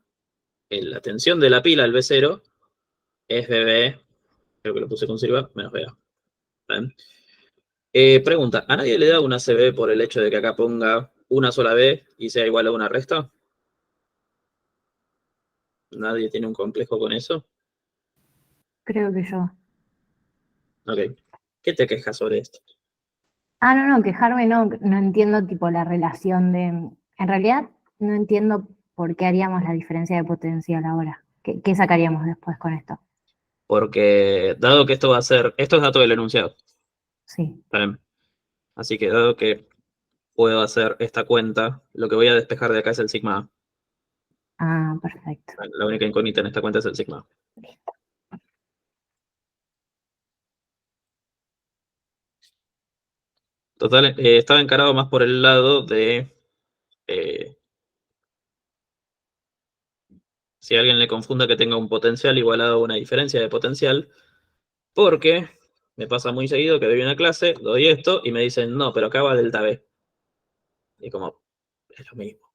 la tensión de la pila, el B0, es BB, creo que lo puse con cursiva, menos BA. ¿Ven? Pregunta, ¿a nadie le da una CB por el hecho de que acá ponga una sola B y sea igual a una resta? ¿Nadie tiene un complejo con eso? Creo que yo. Ok. ¿Qué te quejas sobre esto? Ah, no, quejarme no entiendo tipo la relación de... En realidad no entiendo por qué haríamos la diferencia de potencial ahora. ¿Qué sacaríamos después con esto? Porque dado que esto va a ser, esto es dato del enunciado. Sí. ¿Ven? Así que dado que puedo hacer esta cuenta, lo que voy a despejar de acá es el sigma A. Ah, perfecto. La única incógnita en esta cuenta es el sigma A. Total, estaba encarado más por el lado de si a alguien le confunda que tenga un potencial igualado a una diferencia de potencial, porque me pasa muy seguido que doy una clase, doy esto y me dicen, no, pero acá va delta B. Y como, es lo mismo.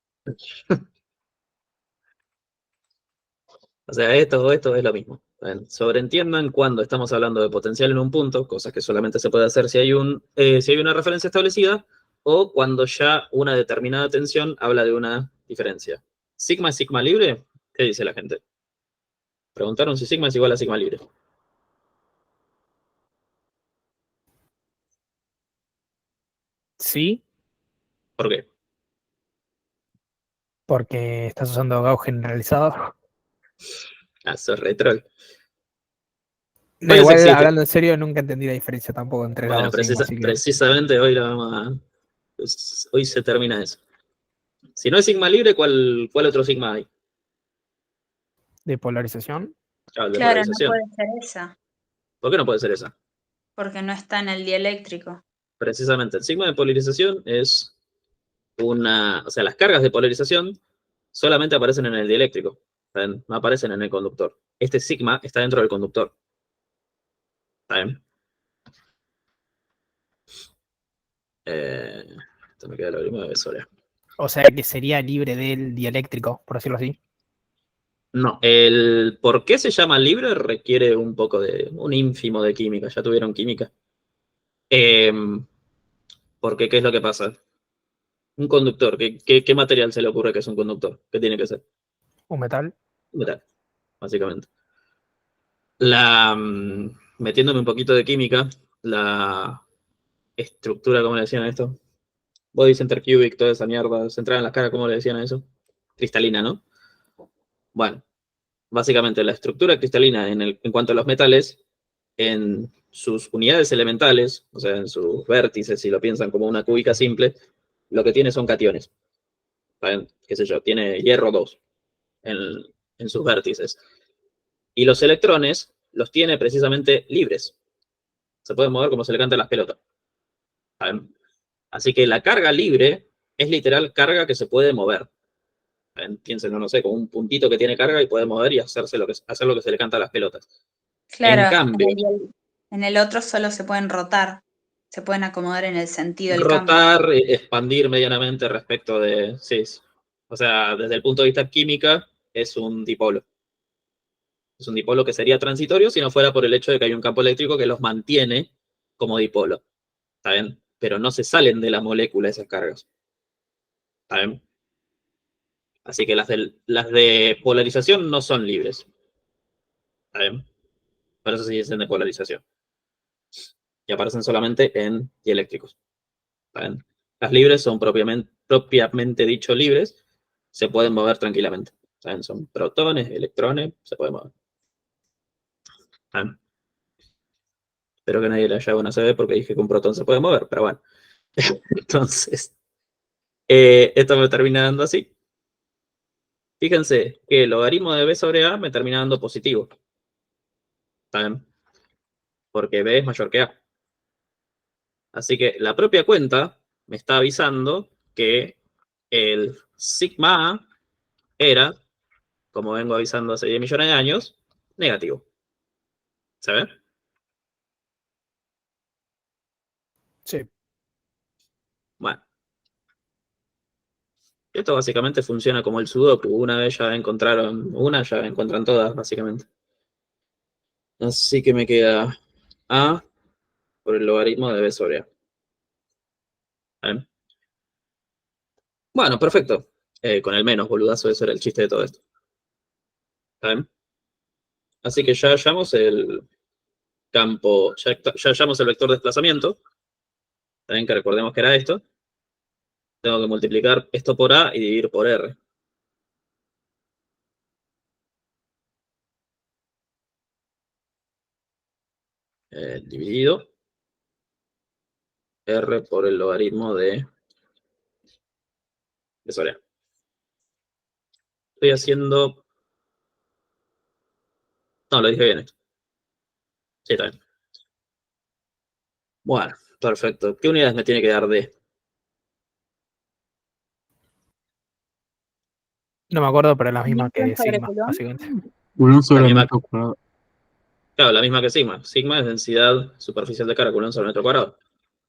O sea, esto o esto es lo mismo. Sobreentiendan cuando estamos hablando de potencial en un punto, cosas que solamente se puede hacer si hay una referencia establecida, o cuando ya una determinada tensión habla de una diferencia. ¿Sigma es sigma libre? ¿Qué dice la gente? Preguntaron si sigma es igual a sigma libre. Sí, ¿Por qué? porque estás usando Gauss generalizado. Ah, sos retro. No, ¿Cuál es igual, existe? hablando en serio, nunca entendí la diferencia tampoco entre Bueno, Gauss y sigma, así que precisamente hoy la vamos a... pues, hoy se termina eso. Si no es sigma libre, ¿cuál otro sigma hay? de polarización. Claro, el de Claro, no polarización. puede ser esa. ¿Por qué no puede ser esa? Porque no está en el dieléctrico. Precisamente, el sigma de polarización es una... O sea, las cargas de polarización solamente aparecen en el dieléctrico, ¿saben? No aparecen en el conductor. Este sigma está dentro del conductor. ¿Saben? Esto me queda lo mismo de Soria. O sea que sería libre del dieléctrico, por decirlo así. No, el por qué se llama libre requiere un poco de, un ínfimo de química. ¿Ya tuvieron química? Porque, ¿qué es lo que pasa? Un conductor, ¿qué material se le ocurre que es un conductor? ¿Qué tiene que ser? Un metal. Metal, básicamente. Metiéndome un poquito de química, la estructura, ¿cómo le decían a esto? Body center cubic, toda esa mierda, centrada en la cara, ¿cómo le decían a eso? Cristalina, ¿no? Bueno, básicamente la estructura cristalina en cuanto a los metales, en sus unidades elementales, o sea, en sus vértices, si lo piensan como una cúbica simple, lo que tiene son cationes. ¿Saben? ¿Qué sé yo? Tiene hierro 2 en sus vértices. Y los electrones los tiene precisamente libres. Se pueden mover como se le canta las pelotas. ¿Saben? Así que la carga libre es literal carga que se puede mover. ¿Saben? Piénsenlo, no sé, como un puntito que tiene carga y puede mover y hacer lo que se le canta a las pelotas. Claro, En cambio, en el otro solo se pueden rotar, se pueden acomodar en el sentido del campo. rotar, expandir medianamente respecto de... Sí, o sea, desde el punto de vista química, es un dipolo. Es un dipolo que sería transitorio si no fuera por el hecho de que hay un campo eléctrico que los mantiene como dipolo. ¿Está bien? Pero no se salen de la molécula esas cargas. ¿Está bien? Así que las de polarización no son libres. ¿Está bien? Por eso se dicen de polarización. Y aparecen solamente en dieléctricos. ¿Está bien? Las libres son propiamente dicho libres, se pueden mover tranquilamente. ¿Está bien? Son protones, electrones, se pueden mover. ¿Está bien? Espero que nadie le haya una CB porque dije que un protón se puede mover, pero bueno. Entonces, esto me termina dando así. Fíjense que el logaritmo de B sobre A me termina dando positivo. ¿Está bien? Porque B es mayor que A. Así que la propia cuenta me está avisando que el sigma A era, como vengo avisando hace 10 millones de años, negativo. ¿Se ve? Sí. Bueno. Esto básicamente funciona como el sudoku. Una vez ya encontraron una, ya encuentran todas, básicamente. Así que me queda A por el logaritmo de B sobre A. ¿Bien? Bueno, perfecto. Con el menos, boludazo, eso era el chiste de todo esto. ¿Bien? Así que ya hallamos el campo, ya hallamos el vector de desplazamiento. También que recordemos que era esto. Tengo que multiplicar esto por A y dividir por R. Dividido. R por el logaritmo de sobre A. Estoy haciendo... No, lo dije bien esto. Sí, está bien. Bueno, perfecto. ¿Qué unidades me tiene que dar D? No me acuerdo, pero es la misma que Newton sobre sigma, Coulomb. básicamente. Coulomb sobre La misma- metro cuadrado. Claro, la misma que sigma. Sigma es densidad superficial de carga, Coulomb sobre metro cuadrado.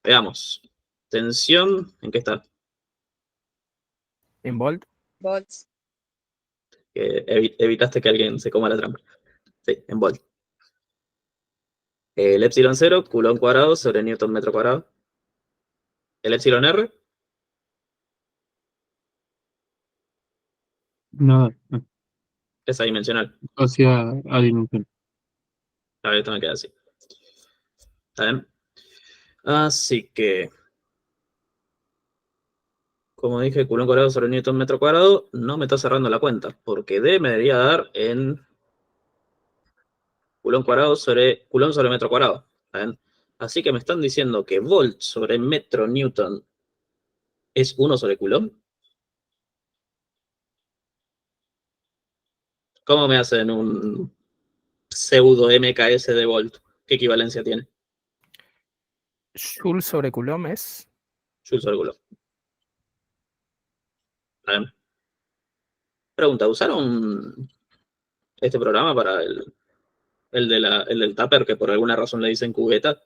Veamos. Tensión, ¿en qué está? En volt. Volts. Evitaste que alguien se coma la trampa. Sí, en volt. El epsilon 0, Coulomb cuadrado sobre Newton metro cuadrado. El epsilon R, Nada. es adimensional. Hacia adimensión. A ver, esto me queda así. ¿Está bien? Así que, como dije, Coulomb cuadrado sobre Newton metro cuadrado, no me está cerrando la cuenta, porque D me debería dar en Coulomb sobre metro cuadrado. ¿Está bien? Así que me están diciendo que volt sobre metro newton es 1 sobre Coulomb. ¿Cómo me hacen un pseudo MKS de volt? ¿qué equivalencia tiene? Joule sobre Coulomb es. Joule sobre Coulomb. Bien. Pregunta, ¿usaron este programa para el del Tupper, que por alguna razón le dicen cubeta?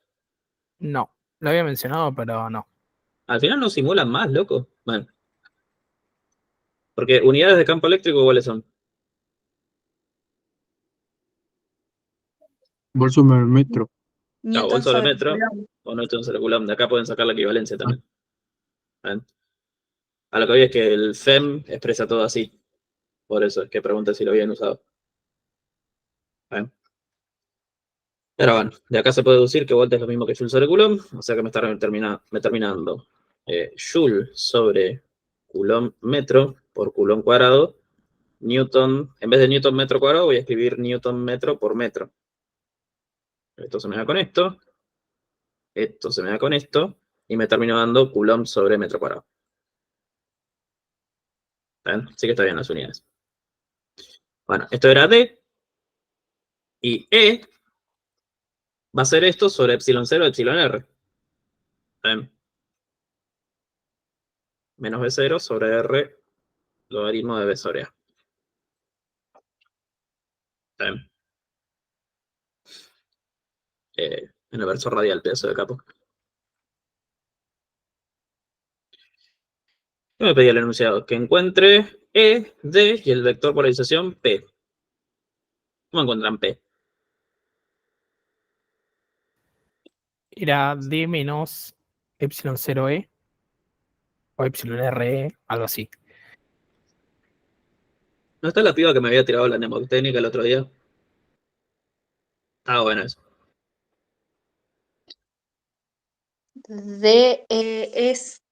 No, lo había mencionado, pero no. Al final no simulan más, loco. Bueno. Porque unidades de campo eléctrico, ¿cuáles son? Voltsómetro. Claro, Newton volt sobre sobre metro Coulomb. o Newton sobre Coulomb. De acá pueden sacar la equivalencia también. Bien. A lo que voy es que el FEM expresa todo así. Por eso es que pregunté si lo habían usado. Bien. Pero bueno, de acá se puede deducir que volt es lo mismo que Joule sobre Coulomb, o sea que me terminando Joule sobre Coulomb metro por Coulomb cuadrado. Newton, en vez de Newton metro cuadrado, voy a escribir Newton metro por metro. Esto se me da con esto. Esto se me da con esto. Y me termino dando Coulomb sobre metro cuadrado. ¿Ven? Sí que está bien las unidades. Bueno, esto era D. Y E va a ser esto sobre epsilon 0, epsilon R. ¿Ven? Menos B0 sobre R logaritmo de B sobre A. ¿Ven? En el verso radial, pedazo de capo. Yo me pedí al enunciado que encuentre E, D y el vector polarización P. ¿Cómo encuentran P? Era D menos epsilon 0E o epsilon RE, algo así. ¿No está la piba que me había tirado la mnemotécnica el otro día? Ah, bueno, eso. Es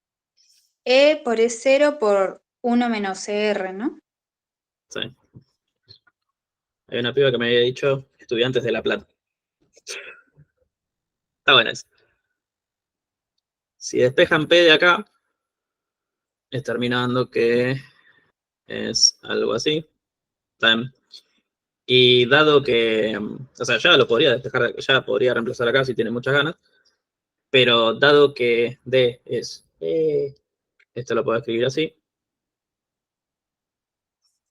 E por E0 por 1 menos ER, ¿no? Sí. Hay una piba que me había dicho estudiantes de La Plata. Está buena eso. Si despejan P de acá, es terminando que es algo así. Y dado que, o sea, ya lo podría despejar, ya podría reemplazar acá si tiene muchas ganas, pero dado que D es esto lo puedo escribir así.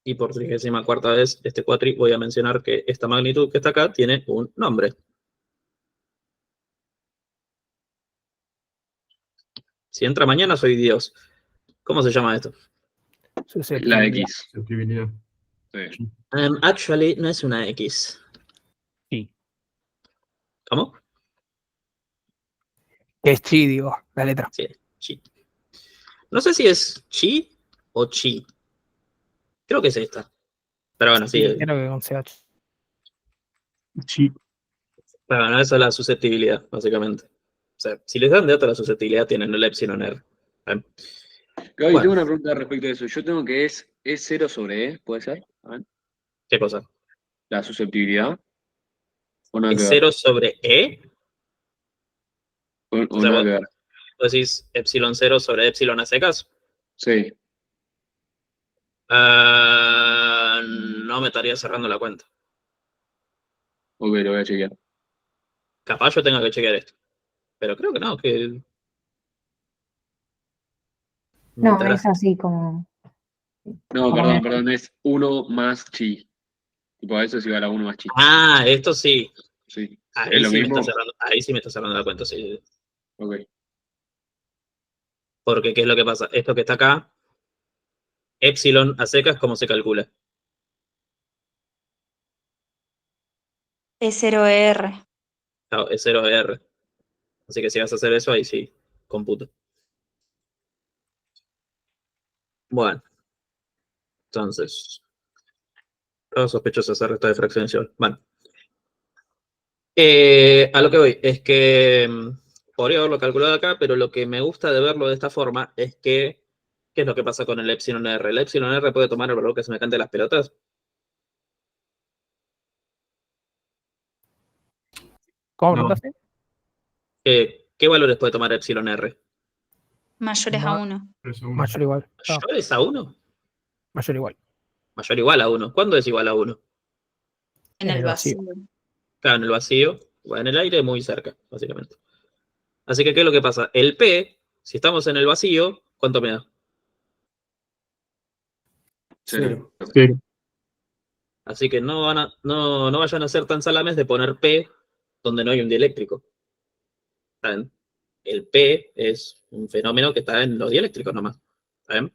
Y por 34ª vez, este cuatri, voy a mencionar que esta magnitud que está acá tiene un nombre. Si entra mañana, soy Dios. ¿Cómo se llama esto? La Susceptibilidad. X. Susceptibilidad. Sí. Actually, no es una X. Sí. ¿Cómo? Que es chi, digo, la letra. Sí, chi. No sé si es chi o chi. Creo que es esta. Pero bueno, sí. Sí, creo que con CH. Sí. Pero bueno, esa es la susceptibilidad, básicamente. O sea, si les dan de otra la susceptibilidad, tienen el epsilon R. ¿Ven? Gaby, Bueno. tengo una pregunta respecto a eso. Yo tengo que es 0 sobre E, ¿puede ser? A ver. ¿Qué cosa? La susceptibilidad. ¿O nada que ¿Es ver? 0 sobre E? ¿O O sea, nada que ver? vos decís epsilon 0 sobre epsilon a secas. Sí. No me estaría cerrando la cuenta. Ok, lo voy a chequear. Capaz yo tenga que chequear esto. Pero creo que no, que. No, Meterá. es así como. No, como perdón, es 1 más chi. Tipo, eso es igual a 1 más chi. Ah, esto sí. Sí. Ahí ¿Es lo sí me mismo? está cerrando. Ahí sí me está cerrando la cuenta, sí. Ok. Porque, ¿qué es lo que pasa? Esto que está acá, epsilon a secas, ¿cómo se calcula? E0ER. Claro, es 0R. Así que si vas a hacer eso, ahí sí, computo. Bueno. Entonces. Todo sospechoso hacer resto de fraccionación. Bueno. A lo que voy es que podría haberlo calculado acá, pero lo que me gusta de verlo de esta forma es que, ¿qué es lo que pasa con el epsilon R? El epsilon R puede tomar el valor que se me cante las pelotas. ¿Cómo No. preguntaste? ¿Qué valores puede tomar epsilon R? Mayores a 1. Eso uno. Mayor o igual. No, ¿Mayores a 1? mayor o igual. Mayor o igual a 1. ¿Cuándo es igual a 1? En En el el vacío. vacío. Claro, en el vacío. Va en el aire muy cerca, básicamente. Así que, ¿qué es lo que pasa? El P, si estamos en el vacío, ¿cuánto me da? 0. Cero. Así que no vayan a ser tan salames de poner P donde no hay un dieléctrico. ¿Saben? El P es un fenómeno que está en los dieléctricos nomás. ¿Saben?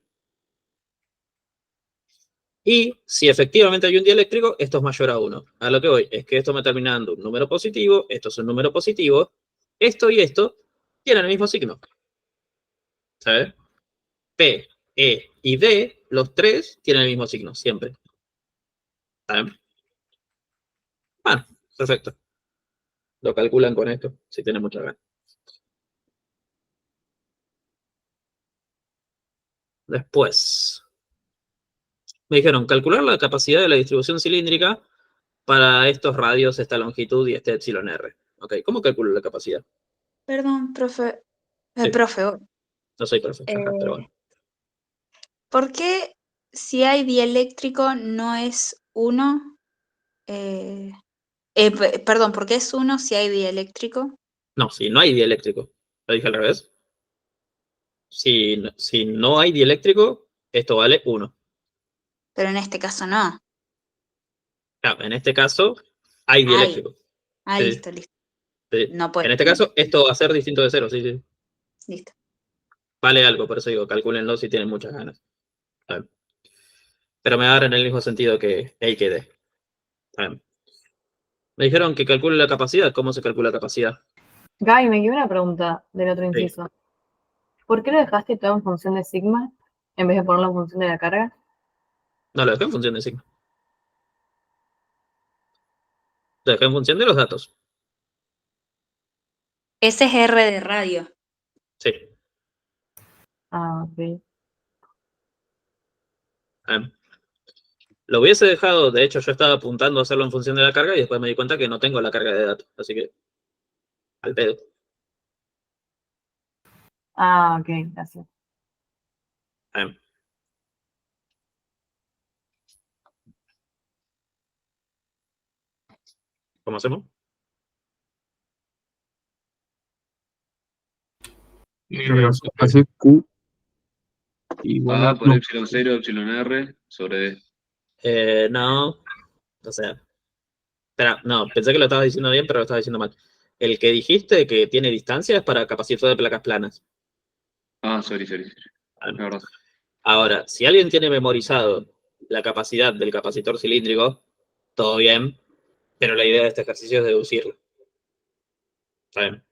Y si efectivamente hay un dieléctrico, esto es mayor a 1. A lo que voy es que esto me termina dando un número positivo, esto es un número positivo, esto y esto tienen el mismo signo. ¿Sabes? P, E y D, los tres tienen el mismo signo, siempre. ¿Saben? Bueno, perfecto. Lo calculan con esto, si tienen mucha ganas. Después, me dijeron calcular la capacidad de la distribución cilíndrica para estos radios, esta longitud y este epsilon R. Ok, ¿cómo calculo la capacidad? Perdón, profe. Sí. Profe, No soy profe, ajá, pero bueno. ¿por qué si hay dieléctrico no es 1? Perdón, ¿por qué es 1 si hay dieléctrico? No, si no hay dieléctrico. Lo dije al revés. Si no hay dieléctrico, esto vale 1. Pero en este caso no. Claro, en este caso, hay dieléctrico. Sí, Listo, listo. sí. No puede. En este caso, esto va a ser distinto de 0, sí, sí. Listo. Vale algo, por eso digo, calcúlenlo si tienen muchas ganas. Bien. Pero me va a dar en el mismo sentido que E y que D. Bien. Me dijeron que calcule la capacidad. ¿Cómo se calcula la capacidad? Gaby, me quedó una pregunta del otro Sí. inciso. ¿Por qué lo dejaste todo en función de sigma en vez de ponerlo en función de la carga? No, lo dejé en función de signo. Lo dejé en función de los datos. Ese es R de radio. Sí. Ah, ok. Lo hubiese dejado, de hecho, yo estaba apuntando a hacerlo en función de la carga y después me di cuenta que no tengo la carga de datos. Así que, al pedo. Ah, ok, gracias. Bien. ¿Cómo hacemos? Hace Q igual A a. por No, epsilon 0, epsilon R sobre D. No. O sea. Espera, no, pensé que lo estaba diciendo bien, pero lo estaba diciendo mal. El que dijiste que tiene distancia es para capacitor de placas planas. Ah, sorry. Ah, La verdad. ahora, si alguien tiene memorizado la capacidad del capacitor cilíndrico, todo bien, pero la idea de este ejercicio es deducirlo. ¿Saben?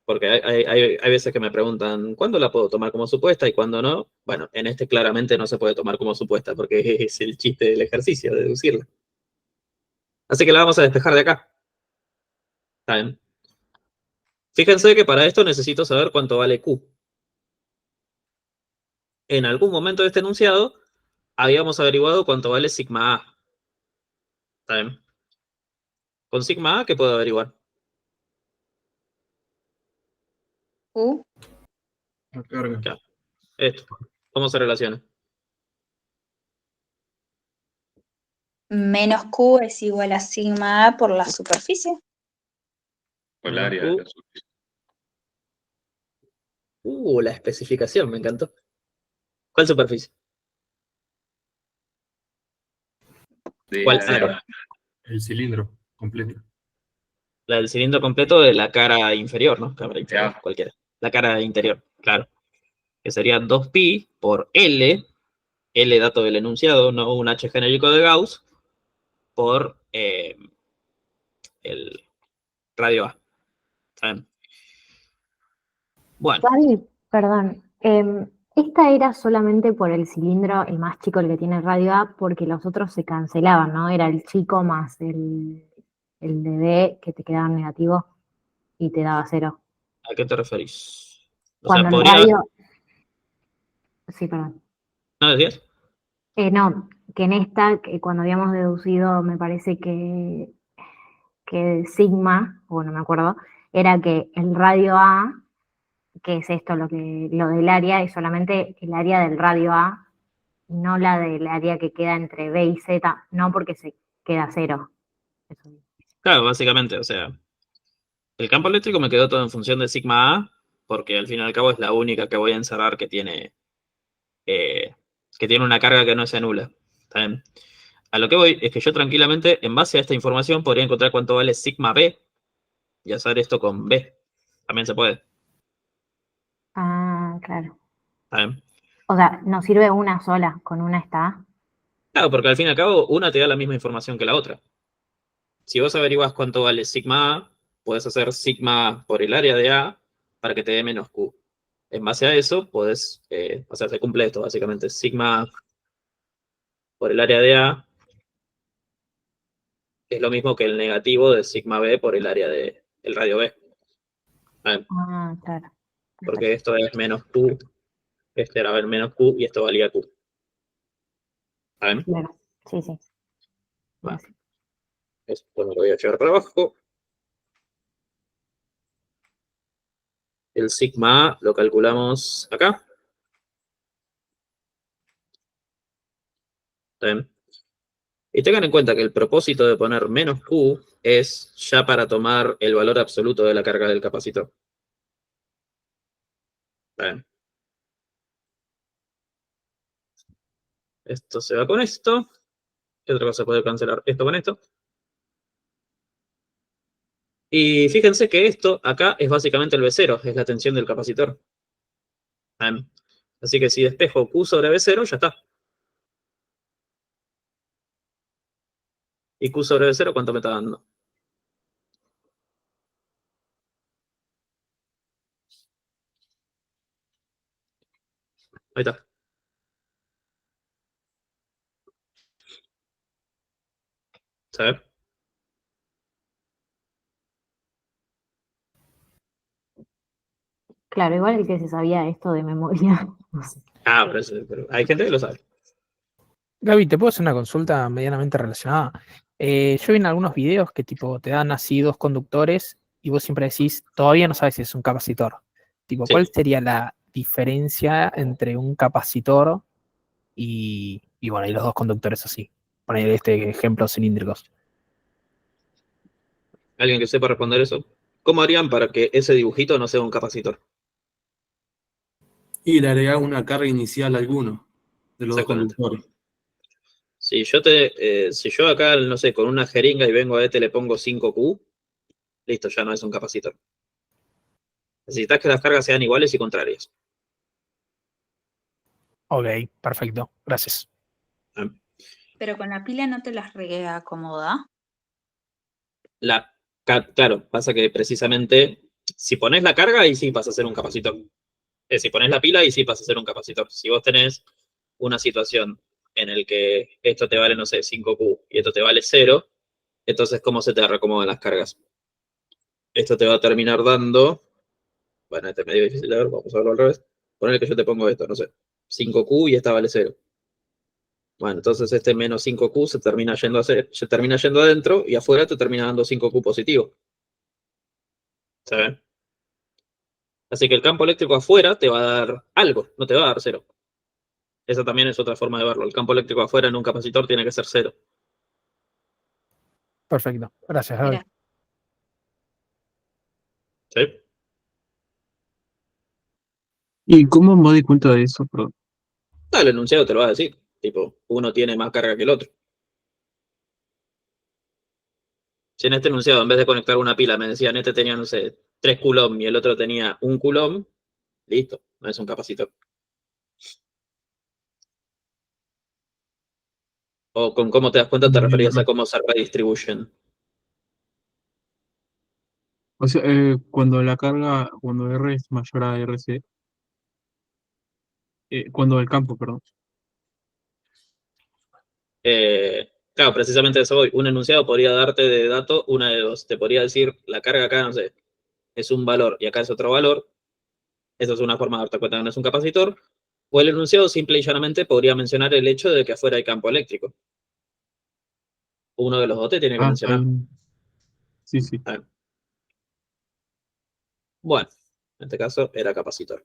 Porque hay veces que me preguntan, ¿cuándo la puedo tomar como supuesta y cuándo no? Bueno, en este claramente no se puede tomar como supuesta, porque es el chiste del ejercicio, deducirla. Así que la vamos a despejar de acá. ¿Saben? Fíjense que para esto necesito saber cuánto vale Q. En algún momento de este enunciado habíamos averiguado cuánto vale sigma A. ¿Saben? Con sigma A, ¿qué puedo averiguar? Q La carga. Claro, esto. ¿Cómo se relaciona? menos Q es igual a sigma A por la superficie. Por el Menos área de Q. la superficie. La especificación, me encantó. ¿Cuál superficie? ¿Cuál Del área? El cilindro completo. La del cilindro completo de la cara inferior, ¿no? Cámara inferior, Ya. cualquiera. La cara interior, claro. Que sería 2pi por L dato del enunciado, no un H genérico de Gauss, por el radio A. ¿Saben? Bueno, Gaby, perdón. Esta era solamente por el cilindro, el más chico, el que tiene radio A, porque los otros se cancelaban, ¿no? Era el chico más el de D que te quedaba negativo y te daba 0. ¿a qué te referís? O sea, Cuando el podría... radio. Sí, perdón. ¿No decías? No, que en esta, que cuando habíamos deducido, me parece que sigma, o no me acuerdo, era que el radio A, que es esto, lo del área, es solamente el área del radio A, no la del área que queda entre B y Z, no porque se queda 0. Eso. Claro, básicamente, o sea, El campo eléctrico me quedó todo en función de sigma A, porque al fin y al cabo es la única que voy a encerrar que tiene una carga que no sea nula. ¿Está bien? A lo que voy es que yo tranquilamente, en base a esta información, podría encontrar cuánto vale sigma B y hacer esto con B. También se puede. Ah, claro. ¿Está bien? O sea, nos sirve una sola, con una está. Claro, porque al fin y al cabo una te da la misma información que la otra. Si vos averiguas cuánto vale sigma A, podés hacer sigma A por el área de A para que te dé menos Q. En base a eso, podés, o sea, se cumple esto básicamente. Sigma A por el área de A es lo mismo que el negativo de sigma B por el área del radio B. Ah, claro. Porque esto es menos Q, este era menos Q y esto valía Q. ¿Saben? Claro. Sí, sí. Bueno, esto me lo voy a llevar para abajo. El sigma A lo calculamos acá. ¿Saben? Y tengan en cuenta que el propósito de poner menos Q es ya para tomar el valor absoluto de la carga del capacitor. ¿Saben? Esto se va con esto. ¿Qué otra cosa puede cancelar? Esto con esto. Y fíjense que esto acá es básicamente el B0, es la tensión del capacitor. ¿Saben? Así que si despejo Q sobre B0, ya está. ¿Y Q sobre B0 cuánto me está dando? Ahí está. ¿Sabes? Claro, igual el que se sabía esto de memoria. No sé. Ah, pero hay gente que lo sabe. Gaby, ¿te puedo hacer una consulta medianamente relacionada? Yo vi en algunos videos que tipo te dan así dos conductores y vos siempre decís, todavía no sabes si es un capacitor. Tipo, Sí. ¿cuál sería la diferencia entre un capacitor y bueno, y los dos conductores así? Poner este ejemplo cilíndricos. ¿Alguien que sepa responder eso? ¿Cómo harían para que ese dibujito no sea un capacitor? Y le agregás una carga inicial a alguno de los dos Exactamente. conductores. Si yo acá, no sé, con una jeringa y vengo a este le pongo 5Q, listo, ya no es un capacitor. Necesitas que las cargas sean iguales y contrarias. Ok, perfecto, gracias. Ah, Pero con la pila no te las reacomoda. Claro, pasa que precisamente si pones la carga, ahí sí vas a ser un capacitor. Si pones la pila, ahí sí vas a ser un capacitor. Si vos tenés una situación en el que esto te vale, no sé, 5Q y esto te vale 0, entonces, ¿cómo se te reacomodan las cargas? Esto te va a terminar dando, bueno, este es medio difícil de ver, vamos a verlo al revés. Ponele que yo te pongo esto, no sé, 5Q y esta vale 0. Bueno, entonces este menos 5Q se termina yendo adentro y afuera te termina dando 5Q positivo. ¿Sabes? Así que el campo eléctrico afuera te va a dar algo, no te va a dar 0. Esa también es otra forma de verlo. El campo eléctrico afuera en un capacitor tiene que ser 0. Perfecto, gracias, Gaby. Mira, ¿Sí? ¿Y cómo me doy cuenta de eso? Perdón. El enunciado te lo va a decir. Tipo, uno tiene más carga que el otro. Si en este enunciado, en vez de conectar una pila, me decían, este tenía, no sé, 3 coulomb y el otro tenía 1 coulomb, listo, no es un capacitor. O con cómo te das cuenta te referías a cómo se redistribuyen. O sea, cuando la carga, cuando R es mayor a RC, cuando el campo, perdón. Claro, precisamente eso voy. Un enunciado podría darte de dato una de dos. Te podría decir, la carga acá, no sé, es un valor y acá es otro valor. Esa es una forma de darte cuenta que no es un capacitor. O el enunciado simple y llanamente podría mencionar el hecho de que afuera hay campo eléctrico. Uno de los dos te tiene que Ah, está mencionar. bien. Sí, sí. Bueno, en este caso era capacitor.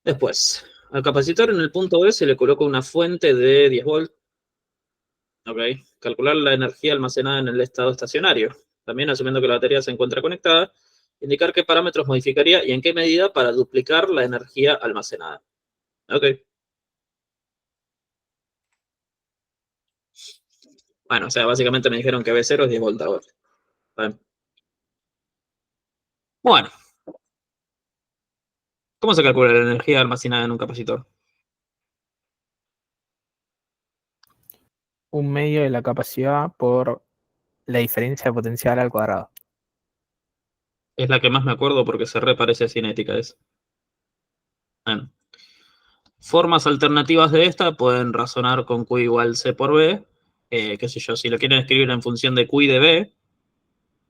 Después, al capacitor en el punto B se le coloca una fuente de 10 volts. ¿Ok? Calcular la energía almacenada en el estado estacionario. También asumiendo que la batería se encuentra conectada. Indicar qué parámetros modificaría y en qué medida para duplicar la energía almacenada. ¿Ok? Bueno, o sea, básicamente me dijeron que B0 es 10 volts ahora. ¿Saben? Bueno. ¿Cómo se calcula la energía almacenada en un capacitor? Un medio de la capacidad por la diferencia de potencial al cuadrado. Es la que más me acuerdo porque se reparece a cinética. Bueno. Formas alternativas de esta pueden razonar con Q igual C por B. Qué sé yo, si lo quieren escribir en función de Q y de B,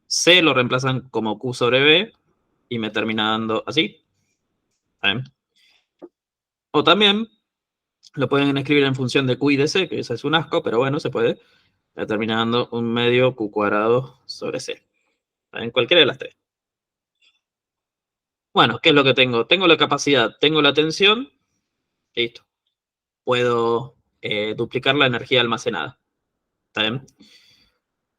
C lo reemplazan como Q sobre B y me termina dando así. ¿Saben? O también lo pueden escribir en función de Q y de C, que eso es un asco, pero bueno, se puede. Me termina dando un medio Q cuadrado sobre C. En cualquiera de las tres. Bueno, ¿qué es lo que tengo? Tengo la capacidad, tengo la tensión. Listo. Puedo duplicar la energía almacenada. ¿Está bien?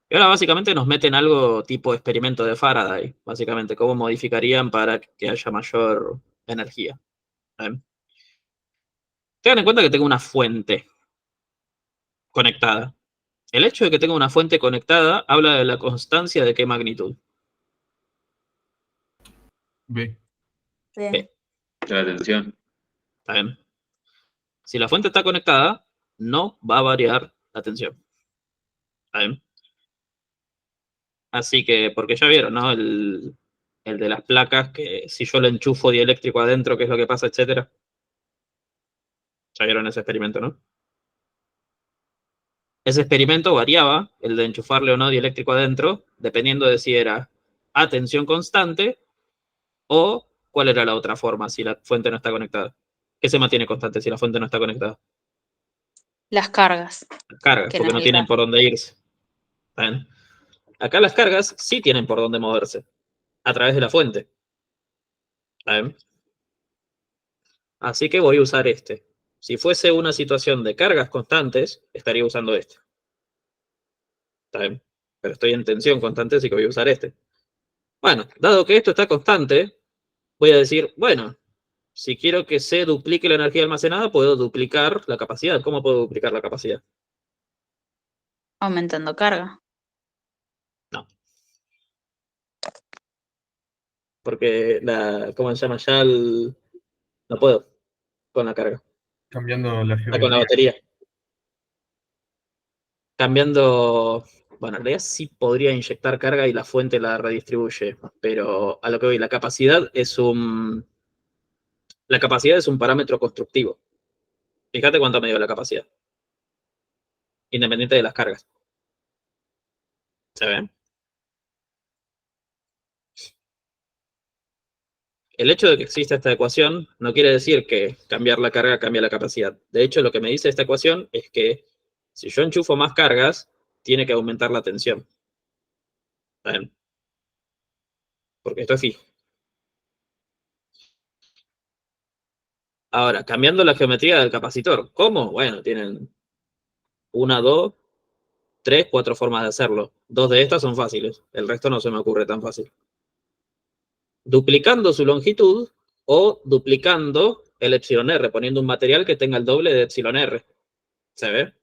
Y ahora básicamente nos meten algo tipo experimento de Faraday. Básicamente, cómo modificarían para que haya mayor energía. ¿Está bien? Tengan en cuenta que tengo una fuente conectada. El hecho de que tenga una fuente conectada habla de la constancia de qué magnitud. B. Bien. B. De la tensión. ¿Está bien? Si la fuente está conectada, no va a variar la tensión. ¿Está bien? Así que, porque ya vieron, ¿no? El de las placas, que si yo le enchufo dieléctrico adentro, ¿qué es lo que pasa, etcétera? Ya vieron ese experimento, ¿no? Ese experimento variaba, el de enchufarle o no dieléctrico adentro, dependiendo de si era a tensión constante o cuál era la otra forma si la fuente no está conectada. ¿Qué se mantiene constante si la fuente no está conectada? Las cargas. Las cargas, Que porque nos no tienen diga. por dónde irse. ¿Está bien? Acá las cargas sí tienen por dónde moverse, a través de la fuente. ¿Está bien? Así que voy a usar este. Si fuese una situación de cargas constantes, estaría usando este. ¿Está bien? Pero estoy en tensión constante, así que voy a usar este. Bueno, dado que esto está constante, voy a decir, bueno, si quiero que se duplique la energía almacenada, puedo duplicar la capacidad. ¿Cómo puedo duplicar la capacidad? Aumentando carga. No. Porque ¿cómo se llama? No puedo con la carga. Cambiando la Ah, con la geometría. batería. Cambiando. Bueno, en realidad sí podría inyectar carga y la fuente la redistribuye. Pero a lo que voy, la capacidad es un parámetro constructivo. Fíjate cuánto me dio la capacidad. Independiente de las cargas. ¿Se ven? El hecho de que exista esta ecuación no quiere decir que cambiar la carga cambia la capacidad. De hecho, lo que me dice esta ecuación es que si yo enchufo más cargas, tiene que aumentar la tensión. ¿Está bien? Porque esto es fijo. Ahora, cambiando la geometría del capacitor. ¿Cómo? Bueno, tienen 1, 2, 3, 4 formas de hacerlo. 2 de estas son fáciles. El resto no se me ocurre tan fácil. Duplicando su longitud o duplicando el epsilon r, poniendo un material que tenga el doble de epsilon r. ¿Se ve?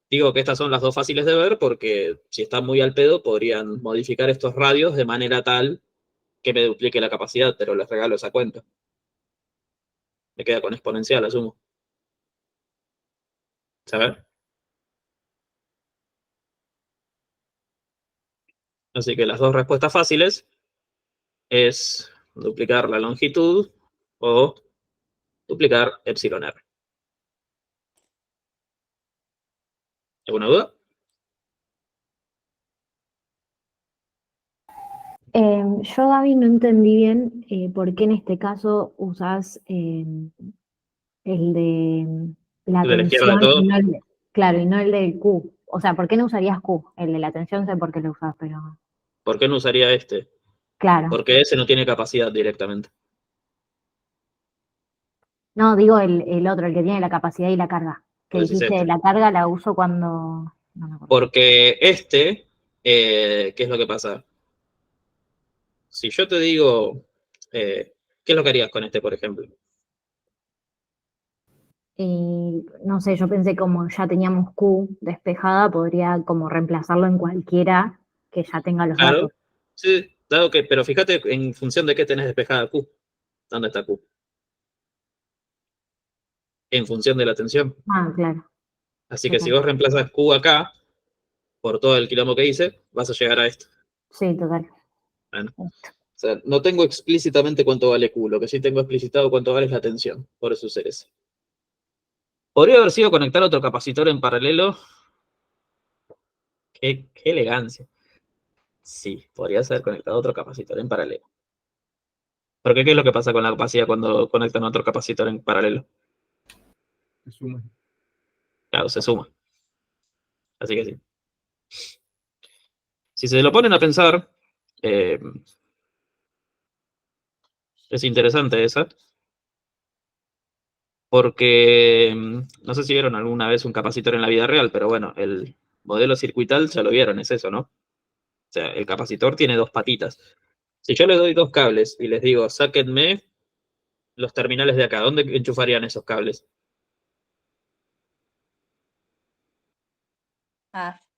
Digo que estas son las dos fáciles de ver porque si están muy al pedo podrían modificar estos radios de manera tal que me duplique la capacidad, pero les regalo esa cuenta. Me queda con exponencial, asumo. ¿Sabes? Así que las dos respuestas fáciles es duplicar la longitud o duplicar epsilon r. ¿Alguna duda? Yo, Gaby, no entendí bien por qué en este caso usás el de la El de la izquierda de tensión y todo. no claro, y no el del Q. O sea, ¿por qué no usarías Q? El de la tensión sé por qué lo usás, pero ¿Por qué no usaría este? claro. Porque ese no tiene capacidad directamente. No, digo el otro, el que tiene la capacidad y la carga, Que Vos decís dijiste, la carga la uso cuando... No me acuerdo. Porque ¿qué es lo que pasa? Si yo te digo, ¿qué es lo que harías con este, por ejemplo? No sé, yo pensé como ya teníamos Q despejada, podría como reemplazarlo en cualquiera que ya tenga los Claro, datos. sí, dado que, pero fíjate en función de qué tenés despejada Q. ¿Dónde está Q? En función de la tensión. Ah, claro. Así que si Total. vos reemplazas Q acá, por todo el quilombo que hice, vas a llegar a esto. Sí, total. Bueno, o sea, no tengo explícitamente cuánto vale Q, lo que sí tengo explicitado cuánto vale es la tensión, por eso usé ese. ¿Podría haber sido conectar otro capacitor en paralelo? Qué elegancia. Sí, podría ser conectado otro capacitor en paralelo. Porque ¿qué es lo que pasa con la capacidad cuando conectan otro capacitor en paralelo? Se suma. Claro, se suma. Así que sí. Si se lo ponen a pensar, eh, es interesante esa, porque no sé si vieron alguna vez un capacitor en la vida real, pero bueno, el modelo circuital ya lo vieron, es eso, ¿no? O sea, el capacitor tiene dos patitas. Si yo le doy dos cables y les digo, sáquenme los terminales de acá, ¿dónde enchufarían esos cables?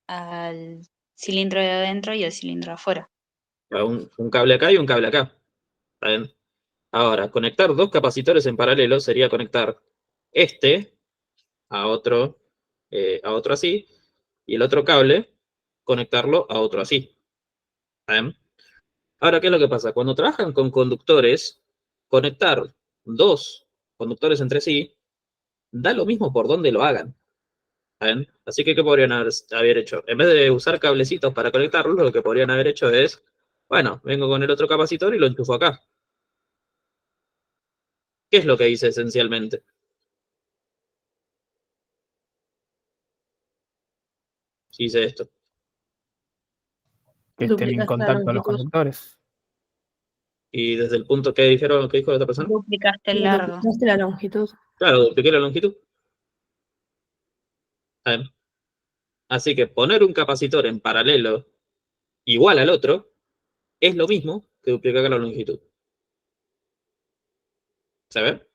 Al cilindro de adentro y al cilindro de afuera. Un cable acá y un cable acá. ¿Está bien? Ahora, conectar dos capacitores en paralelo sería conectar este a otro así, y el otro cable conectarlo a otro así. ¿Está bien? Ahora, ¿qué es lo que pasa? Cuando trabajan con conductores, conectar dos conductores entre sí da lo mismo por donde lo hagan. ¿Está bien? Así que, ¿qué podrían haber hecho? En vez de usar cablecitos para conectarlos, lo que podrían haber hecho es, bueno, vengo con el otro capacitor y lo enchufo acá. ¿Qué es lo que hice esencialmente? Si hice esto. Que estén en Duplicaste la contacto los longitud. conductores. Y desde el punto que dijeron, ¿qué dijo la otra persona? Duplicaste el largo. Duplicaste la longitud. Claro, dupliqué la longitud. ¿Está bien? Así que poner un capacitor en paralelo igual al otro es lo mismo que duplicar la longitud. ¿Se ve?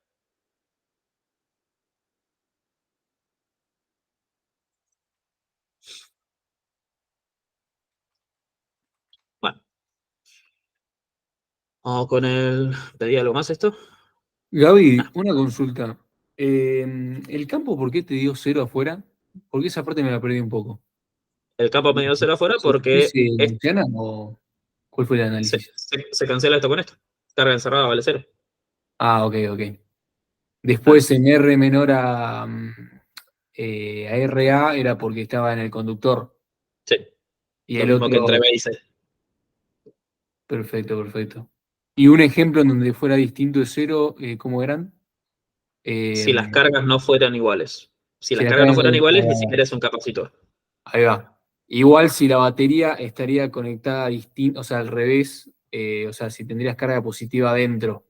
Bueno, vamos con el... ¿Pedí algo más esto? Gaby, una consulta. ¿El campo por qué te dio cero afuera? Porque esa parte me la perdí un poco. El campo medio cero afuera porque ¿Superficie gaussiana o cuál fue el análisis? se cancela esto con esto. Carga encerrada vale cero. Ah, ok, ok. Ah, Después en R menor a RA era porque estaba en el conductor. sí, Y lo el mismo que entre otro, B y C. perfecto, perfecto. Y un ejemplo en donde fuera distinto de cero, ¿cómo eran? Si las Eh, cargas no fueran iguales. Si si las la cargas no carga fueran iguales, ni no- siquiera es un capacitor. Ahí va. Igual si la batería estaría conectada distinto, o sea, al revés, o sea, si tendrías carga positiva adentro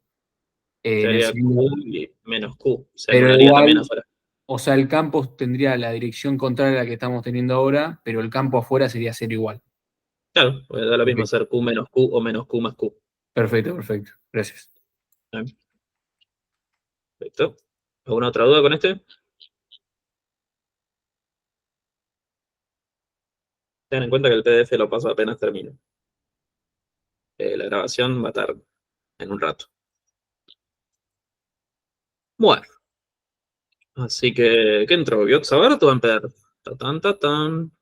en el Sería cilindro, Q y menos Q. Se pero anularía también igual, afuera. o sea, el campo tendría la dirección contraria a la que estamos teniendo ahora, pero el campo afuera sería cero igual. Claro, porque da lo Ok. mismo ser Q menos Q o menos Q más Q. Perfecto, perfecto. Gracias. Perfecto. ¿Alguna otra duda con este? Ten en cuenta que el PDF lo paso apenas termine. La grabación va a estar en un rato. Bueno, así que, ¿qué entró? ¿Biox Aberto o Amper? Tatán, tatán.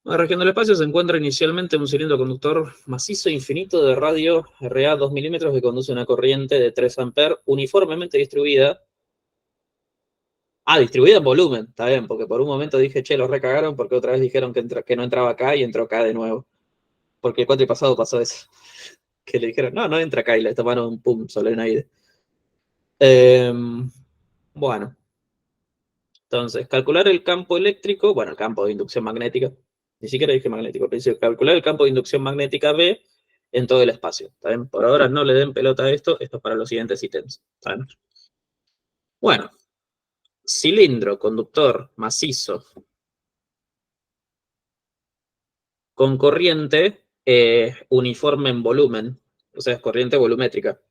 La región del espacio se encuentra inicialmente un cilindro conductor macizo infinito de radio RA 2 milímetros que conduce una corriente de 3 amperes uniformemente distribuida. Ah, distribuida en volumen, está bien, porque por un momento dije, che, lo recagaron porque otra vez dijeron que no entraba acá y entró acá de nuevo. Porque el cuatro pasado pasó eso. Que le dijeron, no, no entra acá y le tomaron un pum solenoide. Bueno, entonces, calcular el campo eléctrico, bueno, el campo de inducción magnética, ni siquiera dije magnético, pero dice calcular el campo de inducción magnética B en todo el espacio. ¿Está bien? Por ahora no le den pelota a esto es para los siguientes ítems. ¿Está bien? Bueno, cilindro, conductor, macizo, con corriente uniforme en volumen, o sea, es corriente volumétrica.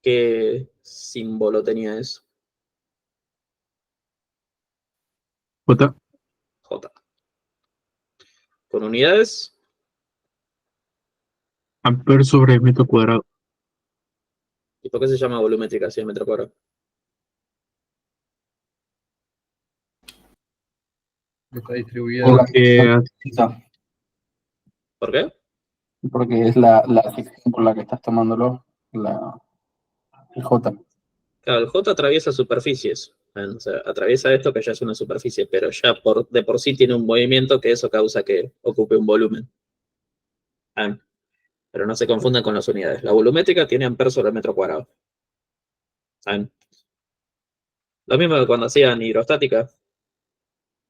¿Qué símbolo tenía eso? J. J. Con unidades, Amper sobre metro cuadrado. ¿y por qué se llama volumétrica si es metro cuadrado? Está distribuida. Porque ¿Por qué? Porque es la sección por la que estás tomándolo, el J. Claro, el J atraviesa superficies. O sea, atraviesa esto que ya es una superficie, pero ya de por sí tiene un movimiento que eso causa que ocupe un volumen. Pero no se confundan con las unidades. La volumétrica tiene amperes sobre metro cuadrado. ¿Saben? Lo mismo que cuando hacían hidrostática.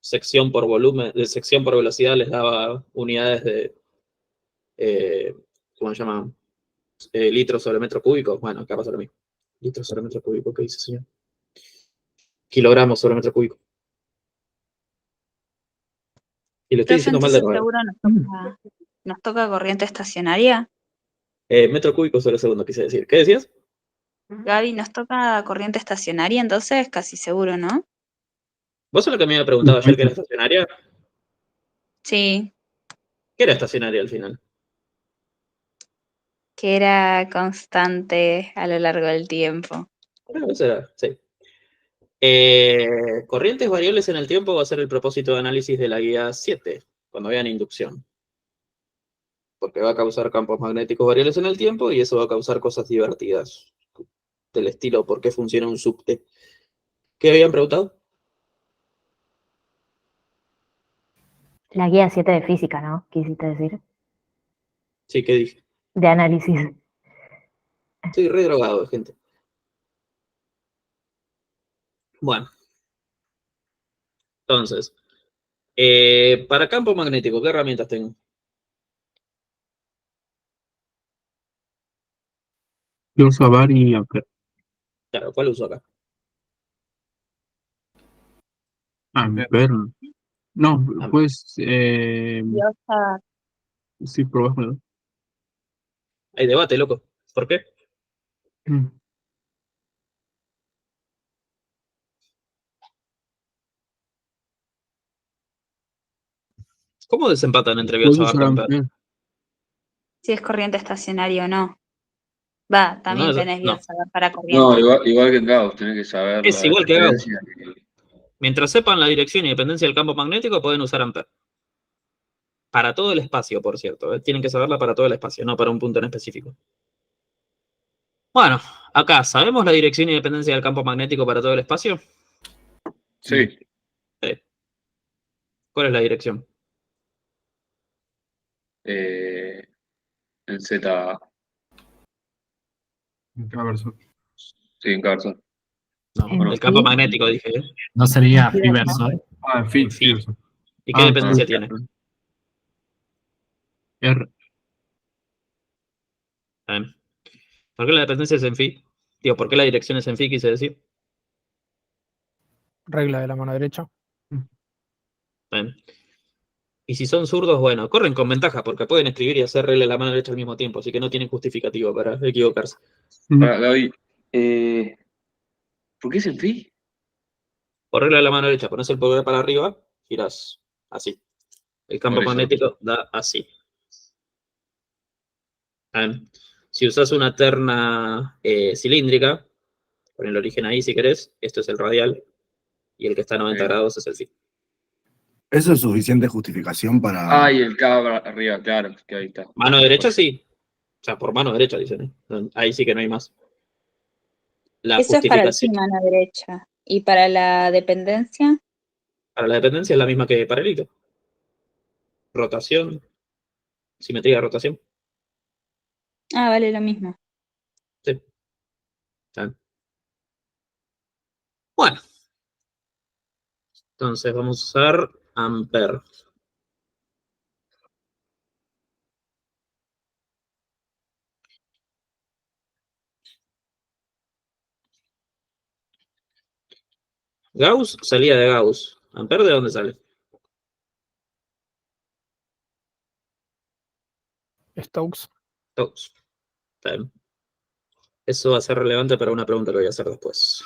Sección por volumen, sección por velocidad les daba unidades de, ¿cómo se llama? Litros sobre metro cúbico. Bueno, acá pasa lo mismo. Litros sobre metro cúbico, ¿qué dice, señor? Kilogramos sobre metro cúbico. Y lo estoy Profe, diciendo mal de entonces nuevo. seguro nos toca corriente estacionaria. Metro cúbico sobre segundo, quise decir. ¿Qué decías? Gaby, nos toca corriente estacionaria, entonces casi seguro, ¿no? ¿Vos sos lo que me había preguntado ayer que era estacionaria? Sí, ¿Qué era estacionaria al final? que era constante a lo largo del tiempo. Eso era, sí. Corrientes variables en el tiempo va a ser el propósito de análisis de la guía 7, cuando vean inducción. Porque va a causar campos magnéticos variables en el tiempo y eso va a causar cosas divertidas. Del estilo, ¿por qué funciona un subte? ¿Qué habían preguntado? La guía 7 de física, ¿no? Quisiste decir. Sí, ¿qué dije? De análisis. Estoy re drogado, gente. Bueno. Entonces, para campo magnético, ¿qué herramientas tengo? Yo uso var y amper. Claro, ¿cuál uso acá? Amper. No, pues Diosa, sí, probámoslo. Hay debate, loco. ¿Por qué? ¿Cómo desempatan entre Puedes Biosabart usar y Amper? amper. si es corriente estacionaria o no. Va, también No, tenés no. biosaber para No, corriente. igual que Gauss, tenés que saber Es la igual que Gauss. dependencia. Mientras sepan la dirección y dependencia del campo magnético, pueden usar Amper. Para todo el espacio, por cierto. Tienen que saberla para todo el espacio, no para un punto en específico. Bueno, acá, ¿sabemos la dirección y dependencia del campo magnético para todo el espacio? Sí. ¿Cuál es la dirección? En Z. En cada verso. Sí, en Carson. No, el campo magnético, dije. No sería Sí, phi verso. Ah, en fin. En phi. ¿Y qué Ah, dependencia sí. tiene? R. ¿Por qué la dependencia es en phi? Digo, ¿por qué la dirección es en phi, quise decir? Regla de la mano derecha. Bien. Y si son zurdos, bueno, corren con ventaja porque pueden escribir y hacer regla de la mano derecha al mismo tiempo, así que no tienen justificativo para equivocarse. Para, Gaby, ¿por qué es en phi? Por regla de la mano derecha, pones el pulgar para arriba, giras así. El campo Por eso. magnético da así. Bien. Si usas una terna cilíndrica, pon el origen ahí si querés, esto es el radial, y el que está a 90 grados es el phi. ¿Eso es suficiente justificación para...? Ah, y el K arriba, claro, que ahí está. Mano derecha sí. O sea, por mano derecha dicen. Ahí sí que no hay más. La Eso es para el justificación mano derecha. ¿Y para la dependencia? para la dependencia es la misma que para el hilo. Rotación, simetría de rotación. Ah, vale lo mismo. Sí. Bien. Bueno. Entonces vamos a usar amper. Gauss salía de Gauss. ¿Ampere de dónde sale? Stokes. Stokes. Está bien. Eso va a ser relevante para una pregunta que voy a hacer después.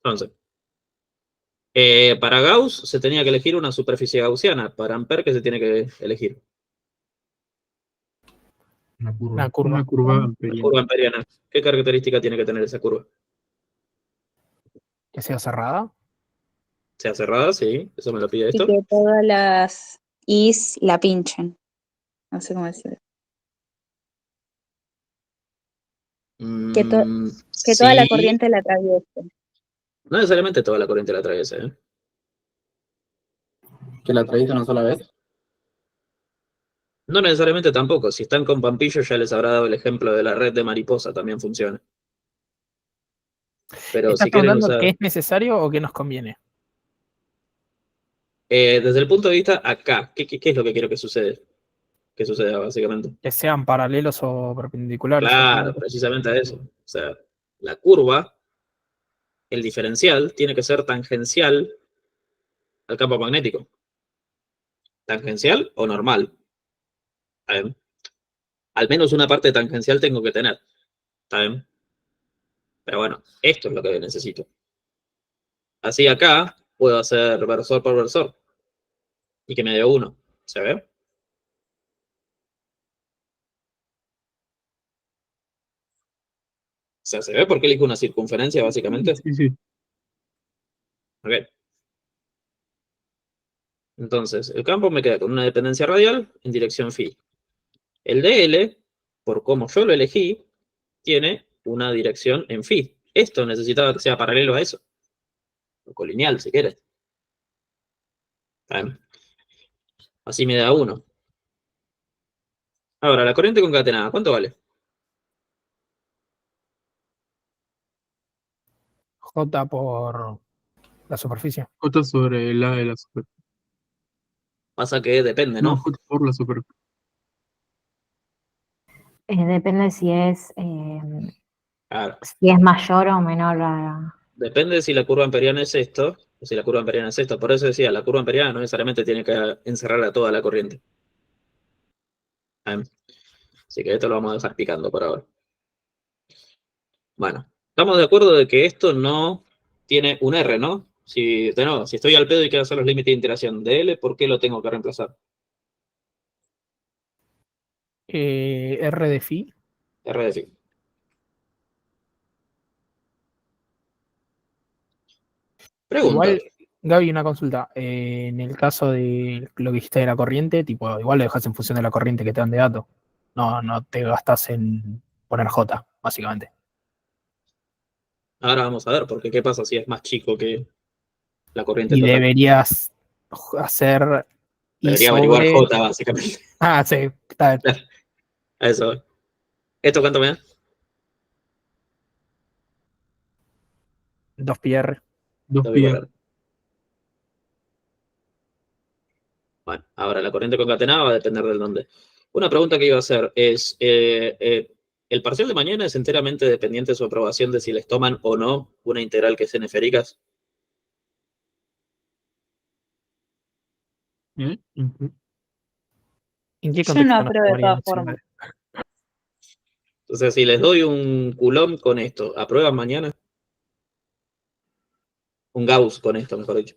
Entonces, para Gauss se tenía que elegir una superficie gaussiana. Para Ampere, ¿qué se tiene que elegir? Una curva. Una curva. Una curva La amperiana. curva amperiana. ¿Qué característica tiene que tener esa curva? Que sea cerrada. Sea cerrada, sí. Eso me lo pide Y esto. que todas las is la pinchen. No sé cómo decirlo. Que, to- que toda la Sí. corriente la atraviese. No necesariamente toda la corriente la atraviesa, ¿eh? ¿Que la atraviesa una sola vez? No necesariamente tampoco. Si están con Pampillo, ya les habrá dado el ejemplo de la red de mariposa, también funciona. Pero ¿Estás si quieren preguntando usar. qué es necesario o qué nos conviene? Desde el punto de vista acá, ¿qué es lo que quiero que suceda? Que suceda, básicamente. Que sean paralelos o perpendiculares. Claro, precisamente a eso. O sea, la curva, el diferencial, tiene que ser tangencial al campo magnético. ¿Tangencial o normal? ¿Está bien? Al menos una parte tangencial tengo que tener. ¿Está bien? Pero bueno, esto es lo que necesito. Así acá puedo hacer versor por versor. Y que me dé 1. ¿Se ve? O sea, ¿se ve por qué elijo una circunferencia, básicamente? Sí, sí. Ok. Entonces, el campo me queda con una dependencia radial en dirección phi. El dl, por cómo yo lo elegí, tiene una dirección en phi. Esto necesitaba que sea paralelo a eso. O colineal, si quieres. Así me da 1. Ahora, la corriente concatenada, ¿cuánto vale? J por la superficie. J sobre el A de la superficie. Pasa que depende, No, ¿no? J por la superficie. Depende si es, Claro. si es mayor o menor a... Depende si la curva amperiana es esto, o si la curva amperiana es esto. Por eso decía, la curva amperiana no necesariamente tiene que encerrar a toda la corriente. Así que esto lo vamos a dejar picando por ahora. Bueno, estamos de acuerdo de que esto no tiene un R, ¿no? Si estoy al pedo y quiero hacer los límites de interacción de L, ¿por qué lo tengo que reemplazar? R de phi. R de phi. Pregunta. Igual, Gaby, una consulta. En el caso de lo que dijiste de la corriente, tipo, igual lo dejas en función de la corriente que te dan de datos. No te gastas en poner J, básicamente. Ahora vamos a ver, porque ¿qué pasa si es más chico que la corriente Y total? deberías hacer I Debería averiguar sobre... J, básicamente. Ah, sí, está bien. A eso. ¿Esto cuánto me da? 2 pi R. 2 Lo pi voy a R. poner. Bueno, ahora la corriente concatenada va a depender del dónde. Una pregunta que iba a hacer es, ¿el parcial de mañana es enteramente dependiente de su aprobación de si les toman o no una integral que es en esféricas? ¿Eh? Ujú. ¿En qué Yo no contexto nos apruebo de tomarían todas formas. Entonces, si les doy un Coulomb con esto, ¿aprueban mañana? Un Gauss con esto, mejor dicho.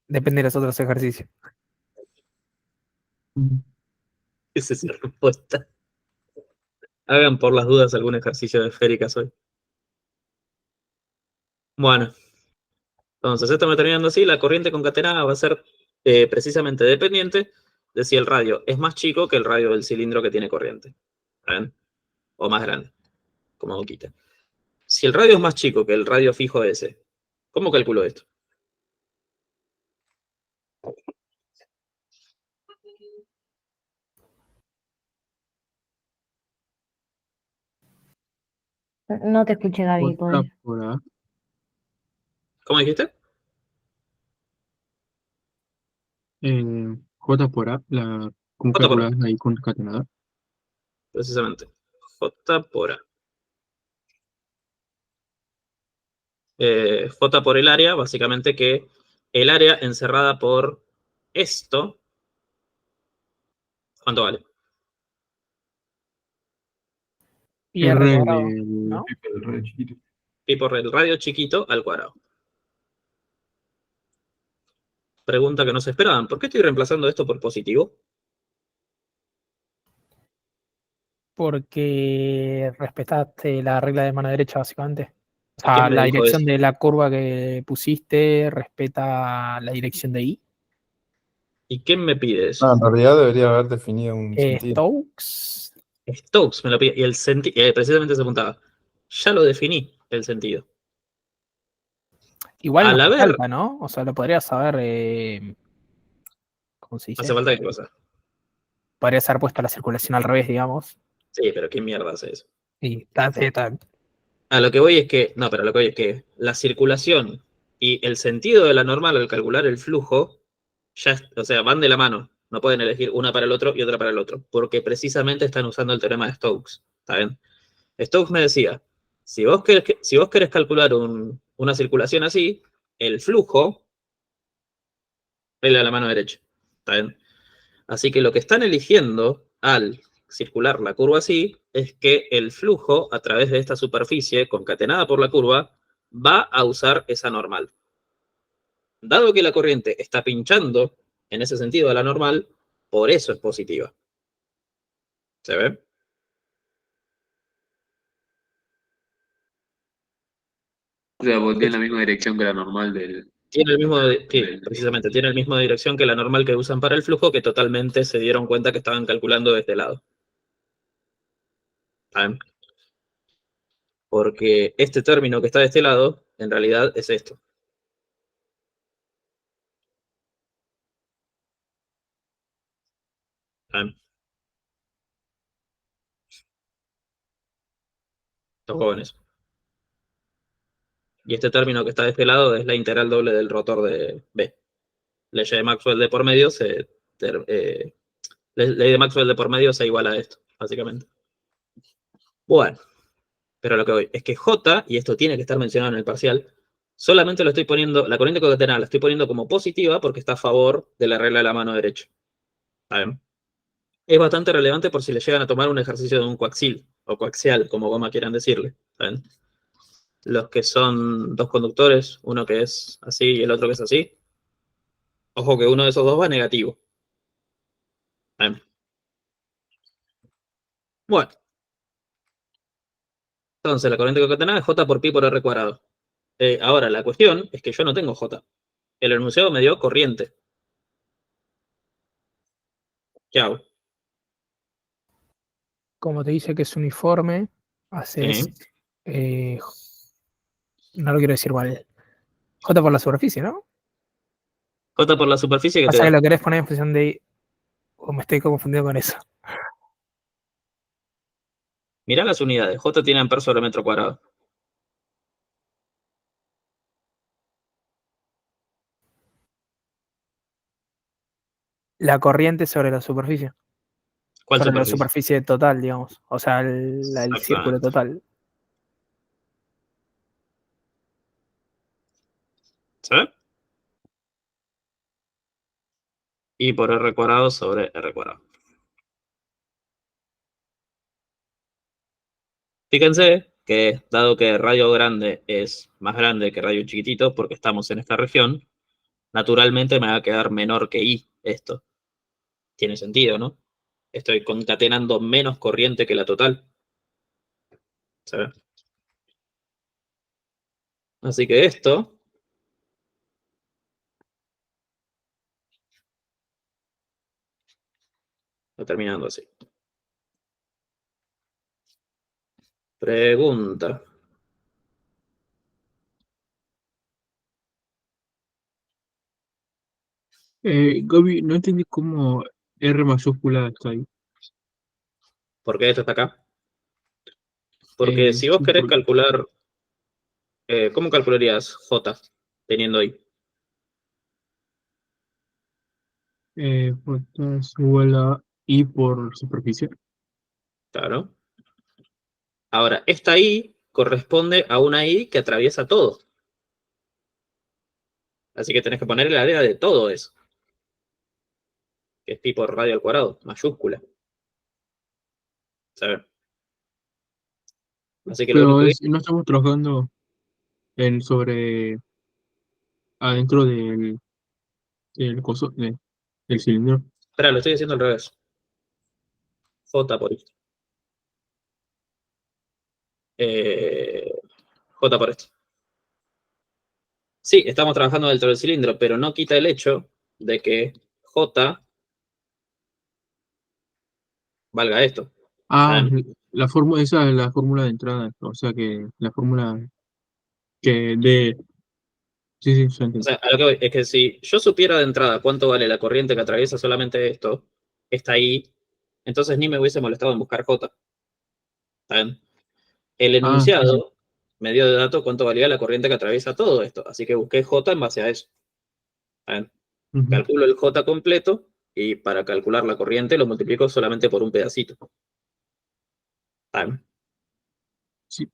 Depende de los otros ejercicios. Esa es la respuesta. Hagan por las dudas algún ejercicio de esféricas hoy. Bueno, entonces esto me terminando así, la corriente concatenada va a ser precisamente dependiente de si el radio es más chico que el radio del cilindro que tiene corriente. ¿Ven? O más grande, como boquita. Si el radio es más chico que el radio fijo ese, ¿cómo calculo esto? No te escuché, Gaby. J por A. ¿Cómo dijiste? J por A, ¿cómo J por A, calculas ahí concatenada? precisamente. J por A. J por el área, básicamente que el área encerrada por esto, ¿cuánto vale? Y R R cuadrado, del... ¿no? El radio chiquito. Pi por el radio chiquito al cuadrado. Pregunta que no se esperaban. ¿Por qué estoy reemplazando esto por positivo? Porque respetaste la regla de mano derecha, básicamente. O ¿Quién sea, me la dijo dirección eso? de la curva que pusiste respeta la dirección de I. ¿Y quién me pide eso? No, en realidad debería haber definido un sentido. Stokes. Stokes me lo pide. Y el sentido, precisamente se apuntaba. Ya lo definí, el sentido. Igual no Al hace haber... falta, ¿no? O sea, lo podrías saber. ¿Cómo se dice? ¿Hace falta qué cosa? Podrías haber puesto la circulación al revés, digamos. Sí, pero ¿qué mierda hace eso? Y está. A lo que voy es que... No, pero a lo que voy es que la circulación y el sentido de la normal al calcular el flujo, ya, o sea, van de la mano. No pueden elegir una para el otro y otra para el otro, porque precisamente están usando el teorema de Stokes. ¿Está bien? Stokes me decía, si vos querés calcular una circulación así, el flujo es a la mano derecha. ¿Está bien? Así que lo que están eligiendo al circular la curva así es que el flujo a través de esta superficie concatenada por la curva va a usar esa normal. Dado que la corriente está pinchando en ese sentido a la normal, por eso es positiva. ¿Se ve? O sea, porque tiene la misma dirección que la normal del... Tiene el mismo, sí, precisamente, tiene la misma dirección que la normal que usan para el flujo, que totalmente se dieron cuenta que estaban calculando de este lado. ¿Saben? Porque este término que está de este lado, en realidad es esto. ¿Saben? Los jóvenes. Y este término que está de este lado es la integral doble del rotor de B. Ley de Maxwell de por medio ley de Maxwell de por medio se iguala a esto, básicamente. Bueno, pero lo que voy es que J, y esto tiene que estar mencionado en el parcial, solamente lo estoy poniendo, la corriente concatenada la estoy poniendo como positiva porque está a favor de la regla de la mano derecha. ¿Saben? Es bastante relevante por si le llegan a tomar un ejercicio de un coaxil, o coaxial, como goma quieran decirle. ¿Saben? Los que son dos conductores, uno que es así y el otro que es así. Ojo que uno de esos dos va negativo. ¿Saben? Bueno. Entonces, la corriente concatenada es J por pi por R cuadrado. Ahora, la cuestión es que yo no tengo J. El enunciado me dio corriente. ¿Qué hago? Como te dice que es uniforme, haces. No lo quiero decir mal. J por la superficie, ¿no? J por la superficie que O te sea que da. lo querés poner en función de. O me estoy confundiendo con eso. Mirá las unidades. J tiene amperes sobre metro cuadrado. La corriente sobre la superficie. ¿Cuál Sobre la superficie? superficie total, digamos. O sea, el círculo total. ¿Sí? Y por R cuadrado sobre R cuadrado. Fíjense que, dado que radio grande es más grande que radio chiquitito, porque estamos en esta región, naturalmente me va a quedar menor que I esto. Tiene sentido, ¿no? Estoy concatenando menos corriente que la total. ¿Se ve? Así que esto va terminando así. Pregunta. Gaby, no entendí cómo R mayúscula está ahí. ¿Por qué esto está acá? Porque si vos Sí, querés calcular, ¿cómo calcularías J teniendo I? J es igual a I por superficie. Claro. Ahora, esta I corresponde a una I que atraviesa todo. Así que tenés que poner el área de todo eso. Que es tipo radio al cuadrado, mayúscula. ¿Sabes? Así que lo único Pero que... no estamos trabajando sobre adentro del coso, del cilindro. Espera, lo estoy haciendo al revés. J por esto. J por esto. Sí, estamos trabajando dentro del cilindro, pero no quita el hecho de que J valga esto. Ah, ¿Saben? esa es la fórmula de entrada, o sea que la fórmula que de... Sí, sí, ya O entendí. sea, a lo que voy es que si yo supiera de entrada cuánto vale la corriente que atraviesa solamente esto, está ahí, entonces ni me hubiese molestado en buscar J. ¿Saben? El Ah, sí, sí. enunciado me dio de dato cuánto valía la corriente que atraviesa todo esto, así que busqué J en base a eso. ¿Saben? Ujú. Calculo el J completo y para calcular la corriente lo multiplico solamente por un pedacito. ¿Saben? Sí.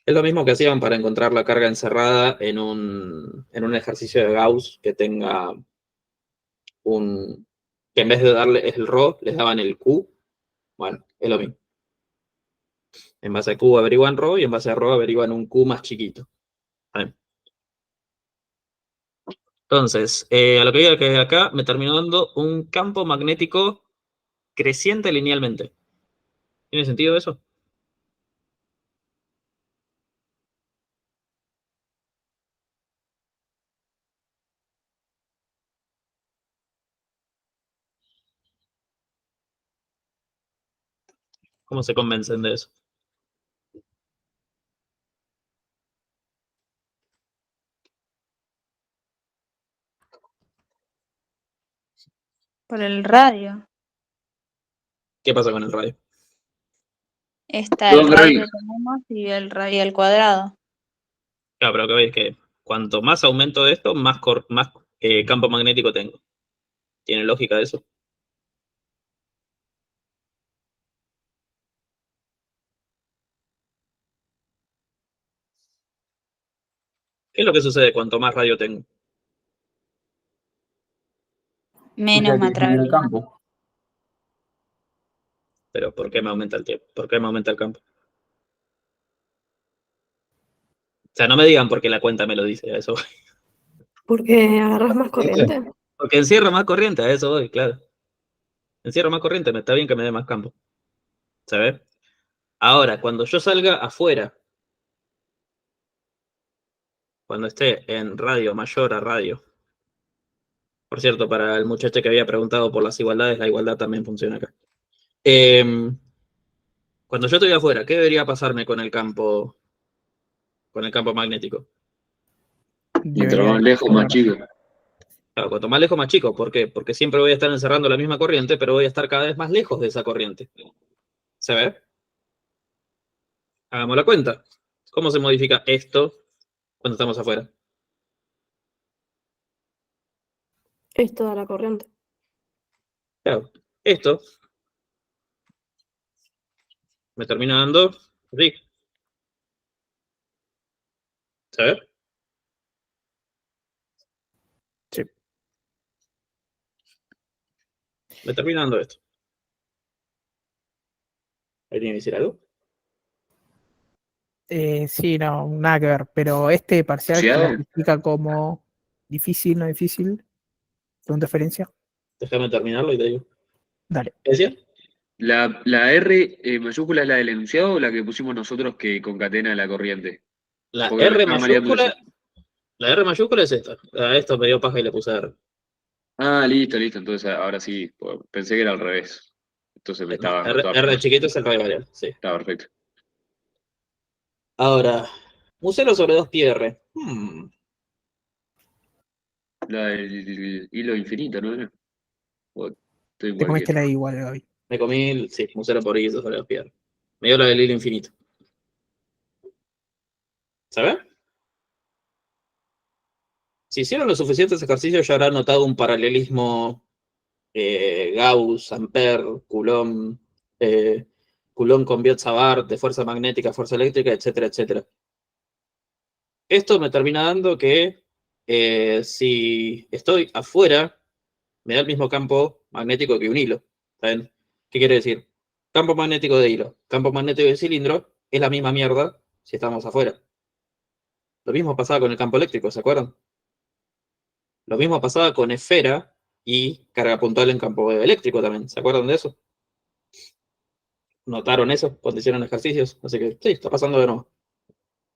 Es lo mismo que hacían para encontrar la carga encerrada en un ejercicio de Gauss que tenga que en vez de darle el ρ, les daban el Q. Bueno, es lo mismo. En base a Q averiguan ρ y en base a ρ averiguan un Q más chiquito. ¿Saben? Entonces, a lo que diga que acá me terminó dando un campo magnético creciente linealmente. ¿Tiene sentido eso? ¿Cómo se convencen de eso? Por el radio. ¿Qué pasa con el radio? Está el radio que tenemos y el radio al cuadrado. Claro, pero lo que veis es que cuanto más aumento de esto, más campo magnético tengo. ¿Tiene lógica eso? ¿Qué es lo que sucede cuanto más radio tengo? Menos me Que disminuye el atraviesa. campo. Pero ¿por qué me aumenta el tiempo? ¿Por qué me aumenta el campo? O sea, no me digan porque la cuenta me lo dice, a eso voy. Porque agarras más corriente. Porque encierra más corriente, a eso voy, claro. Encierra más corriente, me está bien que me dé más campo. ¿Sabes? Ahora, cuando yo salga afuera, cuando esté en radio mayor a radio. Por cierto, para el muchacho que había preguntado por las igualdades, la igualdad también funciona acá. Cuando yo estoy afuera, ¿qué debería pasarme con el campo magnético? Mientras más lejos, más chico. Claro, cuanto más lejos, más chico. ¿Por qué? Porque siempre voy a estar encerrando la misma corriente, pero voy a estar cada vez más lejos de esa corriente. ¿Se ve? Hagamos la cuenta. ¿Cómo se modifica esto cuando estamos afuera? Es toda la corriente. Claro, esto me termina dando así. ¿Se ve? Sí. Me termina dando esto. ¿Ahí tiene que decir algo? Sí, no, nada que ver. Pero este parcial ¿Sí, que lo Adam? explica como difícil, no difícil, según diferencia. Déjame terminarlo y te digo. Dale. ¿Qué decía? La R mayúscula es la del enunciado o la que pusimos nosotros que concatena la corriente. La Porque me R estaba mareando mayúscula. eso. La R mayúscula es esta. A esto me dio paja y le puse R. Ah, listo. Entonces ahora sí. Pensé que era al revés. Entonces me No, estaba R chiquito es el radio variable. Sí. Está perfecto. Ahora, un 0 sobre 2πr. La del hilo infinito, ¿no era? O estoy en Te comiste cualquiera. la igual, Gaby. Me comí, sí, un 0 por I sobre 2πr. Me dio la del hilo infinito. ¿Sabes? Si hicieron los suficientes ejercicios, ya habrán notado un paralelismo Gauss, Ampère, Coulomb, Coulomb con Biot-Savart, de fuerza magnética, fuerza eléctrica, etcétera, etcétera. Esto me termina dando que si estoy afuera, me da el mismo campo magnético que un hilo. ¿Saben? ¿Qué quiere decir? Campo magnético de hilo, campo magnético de cilindro, es la misma mierda si estamos afuera. Lo mismo pasaba con el campo eléctrico, ¿se acuerdan? Lo mismo pasaba con esfera y carga puntual en campo eléctrico también. ¿Se acuerdan de eso? ¿Notaron eso cuando hicieron ejercicios? Así que sí, está pasando de nuevo.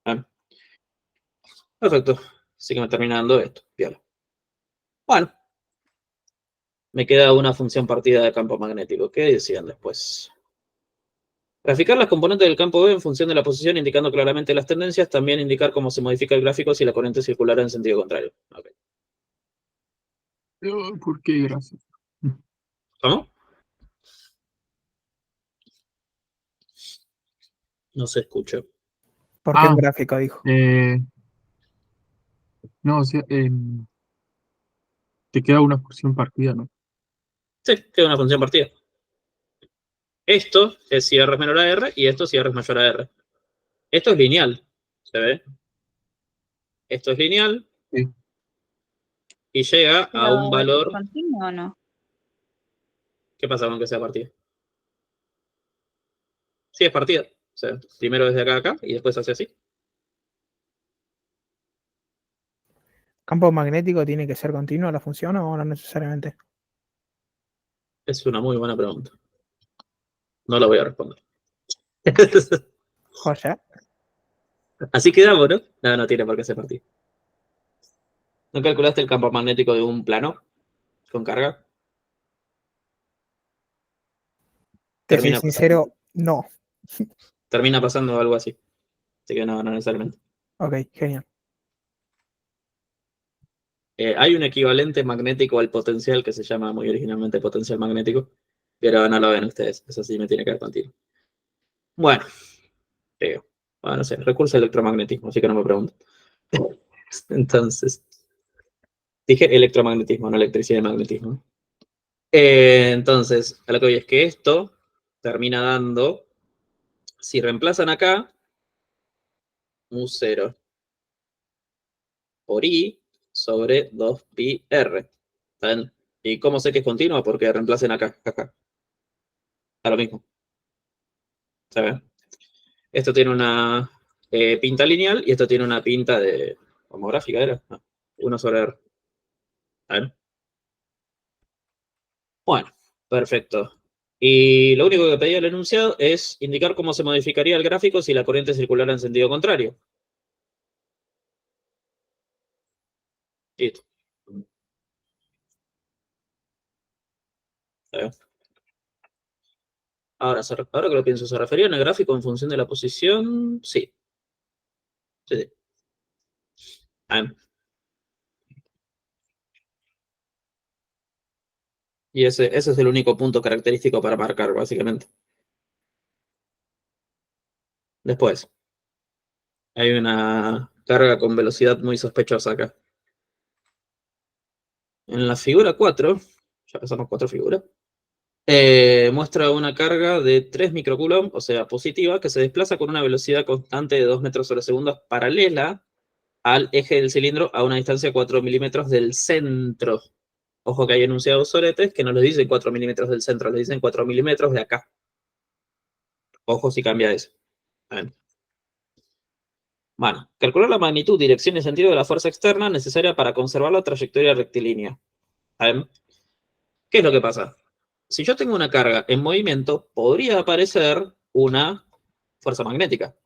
Bien. Perfecto. Así que me termina dando esto. Piola. Bueno. Me queda una función partida de campo magnético. ¿Qué decían después? Graficar las componentes del campo B en función de la posición, indicando claramente las tendencias. También indicar cómo se modifica el gráfico si la corriente circular en sentido contrario. Okay. ¿Por qué? Gracias. ¿Cómo? No se escucha. ¿Por qué el gráfico dijo? No, o sea, te queda una función partida, ¿no? Sí, queda una función partida. Esto es si R es menor a R y esto si R es mayor a R. Esto es lineal. ¿Se ve? Esto es lineal. Sí. Y llega Pero, a un valor. ¿es continuo o no? ¿Qué pasa con que sea partida? Sí, es partida. O sea, primero desde acá a acá y después hace así. ¿Campo magnético tiene que ser continuo la función o no necesariamente? Es una muy buena pregunta. No la voy a responder. Joya. Así quedamos, ¿no? No, no tiene por qué ser partido. ¿No calculaste el campo magnético de un plano con carga? Te soy sincero, no. Termina pasando algo así. Así que no necesariamente. Ok, genial. Hay un equivalente magnético al potencial que se llama muy originalmente potencial magnético, pero no lo ven ustedes. Eso sí me tiene que dar contigo. Bueno, bueno, no sé, recurso de electromagnetismo, así que no me pregunto. Entonces, dije electromagnetismo, no electricidad y magnetismo. Entonces, a lo que voy es que esto termina dando, si reemplazan acá, mu0 por I sobre 2pi R. ¿Saben? ¿Y cómo sé que es continua? Porque reemplacen acá. A lo mismo. ¿Saben? Esto tiene una pinta lineal y esto tiene una pinta de homográfica, ¿era? No, 1 sobre R. ¿Saben? Bueno, perfecto. Y lo único que pedía el enunciado es indicar cómo se modificaría el gráfico si la corriente circulara en sentido contrario. Listo. Ahora que lo pienso, ¿se referían al gráfico en función de la posición? Sí. Sí. Y ese es el único punto característico para marcar, básicamente. Después, hay una carga con velocidad muy sospechosa acá. En la figura 4, ya pasamos 4 figuras, muestra una carga de 3 microcoulomb, o sea, positiva, que se desplaza con una velocidad constante de 2 metros sobre segundos paralela al eje del cilindro a una distancia de 4 milímetros del centro. Ojo que hay enunciados soretes que no les dicen 4 milímetros del centro, les dicen 4 milímetros de acá. Ojo si cambia eso. Bueno, calcular la magnitud, dirección y sentido de la fuerza externa necesaria para conservar la trayectoria rectilínea. ¿Saben? ¿Qué es lo que pasa? Si yo tengo una carga en movimiento, podría aparecer una fuerza magnética.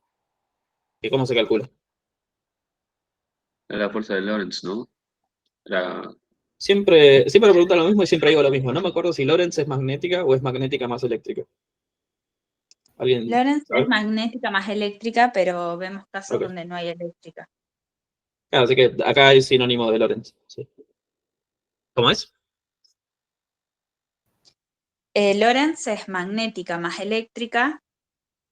¿Y cómo se calcula? La fuerza de Lorentz, ¿no? Siempre me preguntan lo mismo y siempre digo lo mismo. No me acuerdo si Lorentz es magnética o es magnética más eléctrica. ¿Alguien Lorentz sabe? es magnética más eléctrica, pero vemos casos Ok. donde no hay eléctrica. Claro, así que acá hay sinónimo de Lorentz. Sí. ¿Cómo es? Lorentz es magnética más eléctrica.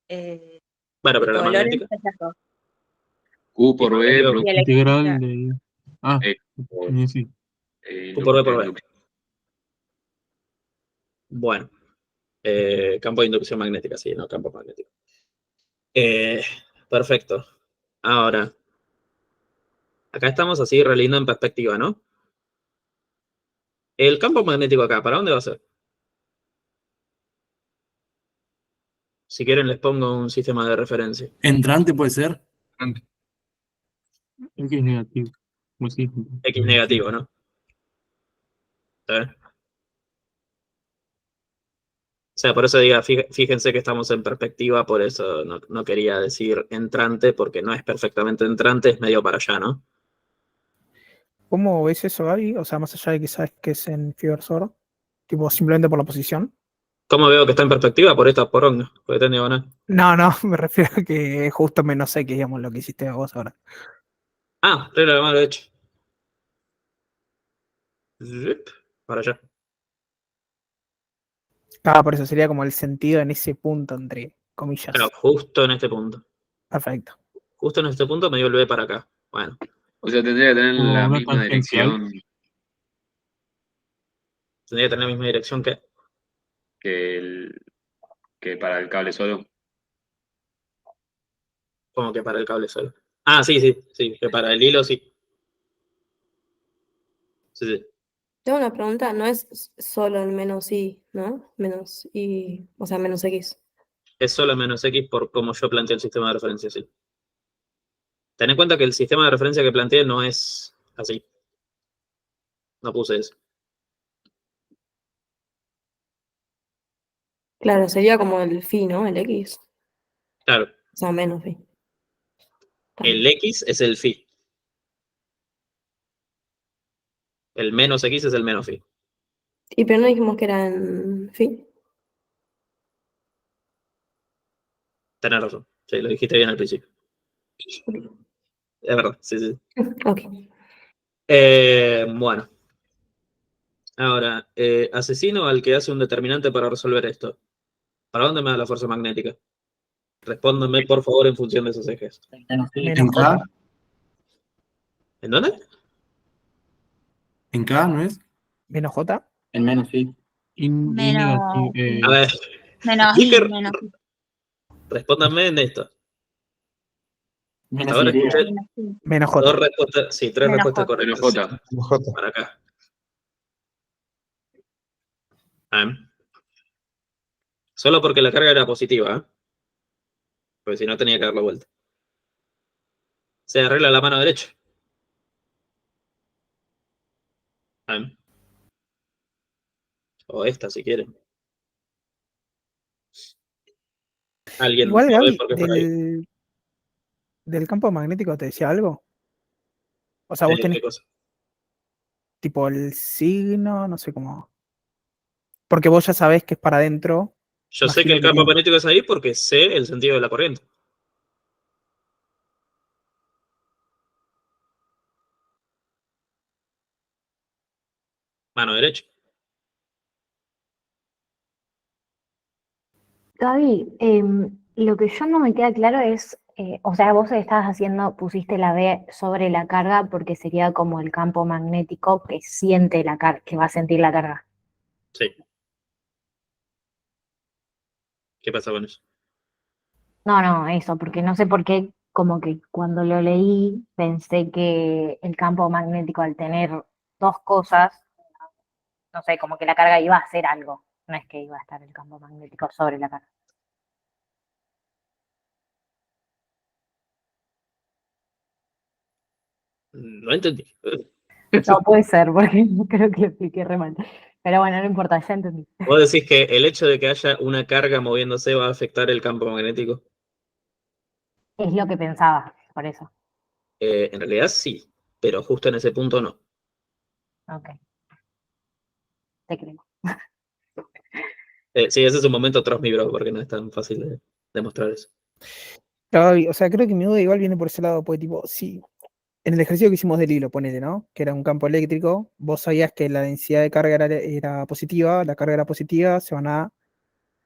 Bueno, pero la tipo, Lorentz magnética. es las dos. Q por B, magnético. producto Y eléctrica. Integral de... Ah, sí. Q por B por B. Bueno. Campo de inducción magnética, sí, no campo magnético. Perfecto. Ahora, Acá estamos así re lindo en perspectiva, ¿no? El campo magnético acá, ¿para dónde va a ser? Si quieren les pongo un sistema de referencia. Entrante puede ser. X negativo. Muy simple. X negativo, ¿no? ¿Sabes? O sea, por eso diga, fíjense que estamos en perspectiva, por eso no quería decir entrante, porque no es perfectamente entrante, es medio para allá, ¿no? ¿Cómo ves eso, Gaby? O sea, más allá de que sabes que es en Fibersor, tipo simplemente por la posición. ¿Cómo veo que está en perspectiva? Por esta poronga, porque está en diagonal. No, me refiero a que justo menos sé que digamos lo que hiciste vos ahora. Ah, regla de la mano derecha. Zip, para allá. Ah, por eso sería como el sentido en ese punto, entre comillas. Claro, justo en este punto. Perfecto. Justo en este punto me dio el B para acá. Bueno. O sea, tendría que tener Como la una misma tangencial. dirección Tendría que tener la misma dirección que... que para el cable solo. Como que para el cable solo. Ah, sí, que para el hilo sí. Sí. Tengo una pregunta, no es solo el menos y, ¿no? Menos y, o sea, menos x. Es solo menos X por cómo yo planteo el sistema de referencia, sí. Ten en cuenta que el sistema de referencia que planteé no es así. No puse eso. Claro, sería como el phi, ¿no? El x. Claro, O sea, menos phi. el X es el phi. El menos X es el menos phi. Y pero no dijimos que era en phi. Tenés razón. Sí, lo dijiste bien al principio. Es verdad, sí. Ok. Bueno. Ahora, asesino al que hace un determinante para resolver esto. ¿Para dónde me da la fuerza magnética? Respóndanme, por favor, en función de esos ejes. En K. ¿En dónde? En K, ¿no es? ¿Menos J? En menos sí. Y Menos, negativo. A ver, menos dije, y, menos y. respóndanme en esto. Hasta Menos ahora Y. escuché Menos dos J. respuestas, sí, tres Menos respuestas J. Menos correctas. J. J. Para acá. Ah, solo porque la carga era positiva, ¿eh? Porque si no tenía que dar la vuelta. Se arregla la mano derecha. Ah. O esta, si quieren. ¿Alguien Igual, sabe Gaby, por qué por ahí? del campo magnético te decía algo. O sea, vos tenés ¿Qué cosa? tipo el signo, no sé cómo. Porque vos ya sabés que es para adentro. Yo sé que Imagino el que campo magnético es ahí porque sé el sentido de la corriente. Mano derecha. Gaby, lo que yo no me queda claro es, o sea, vos estabas haciendo, pusiste la B sobre la carga porque sería como el campo magnético que siente la carga, que va a sentir la carga. Sí. ¿Qué pasa con eso? No, eso, porque no sé por qué, como que cuando lo leí pensé que el campo magnético al tener dos cosas, no sé, como que la carga iba a hacer algo, no es que iba a estar el campo magnético sobre la carga. No entendí. No puede ser, porque creo que lo expliqué re mal. Pero bueno, no importa, ya entendí. ¿Vos decís que el hecho de que haya una carga moviéndose va a afectar el campo magnético? Es lo que pensaba, por eso. En realidad sí, pero justo en ese punto no. Ok. Te creo. Sí, ese es un momento atroz, mi bro, porque no es tan fácil de demostrar eso. Claro, Gaby, o sea, creo que mi duda igual viene por ese lado, pues tipo, sí, en el ejercicio que hicimos del hilo, ponele, ¿no? Que era un campo eléctrico, vos sabías que la densidad de carga era positiva, la carga era positiva, se van a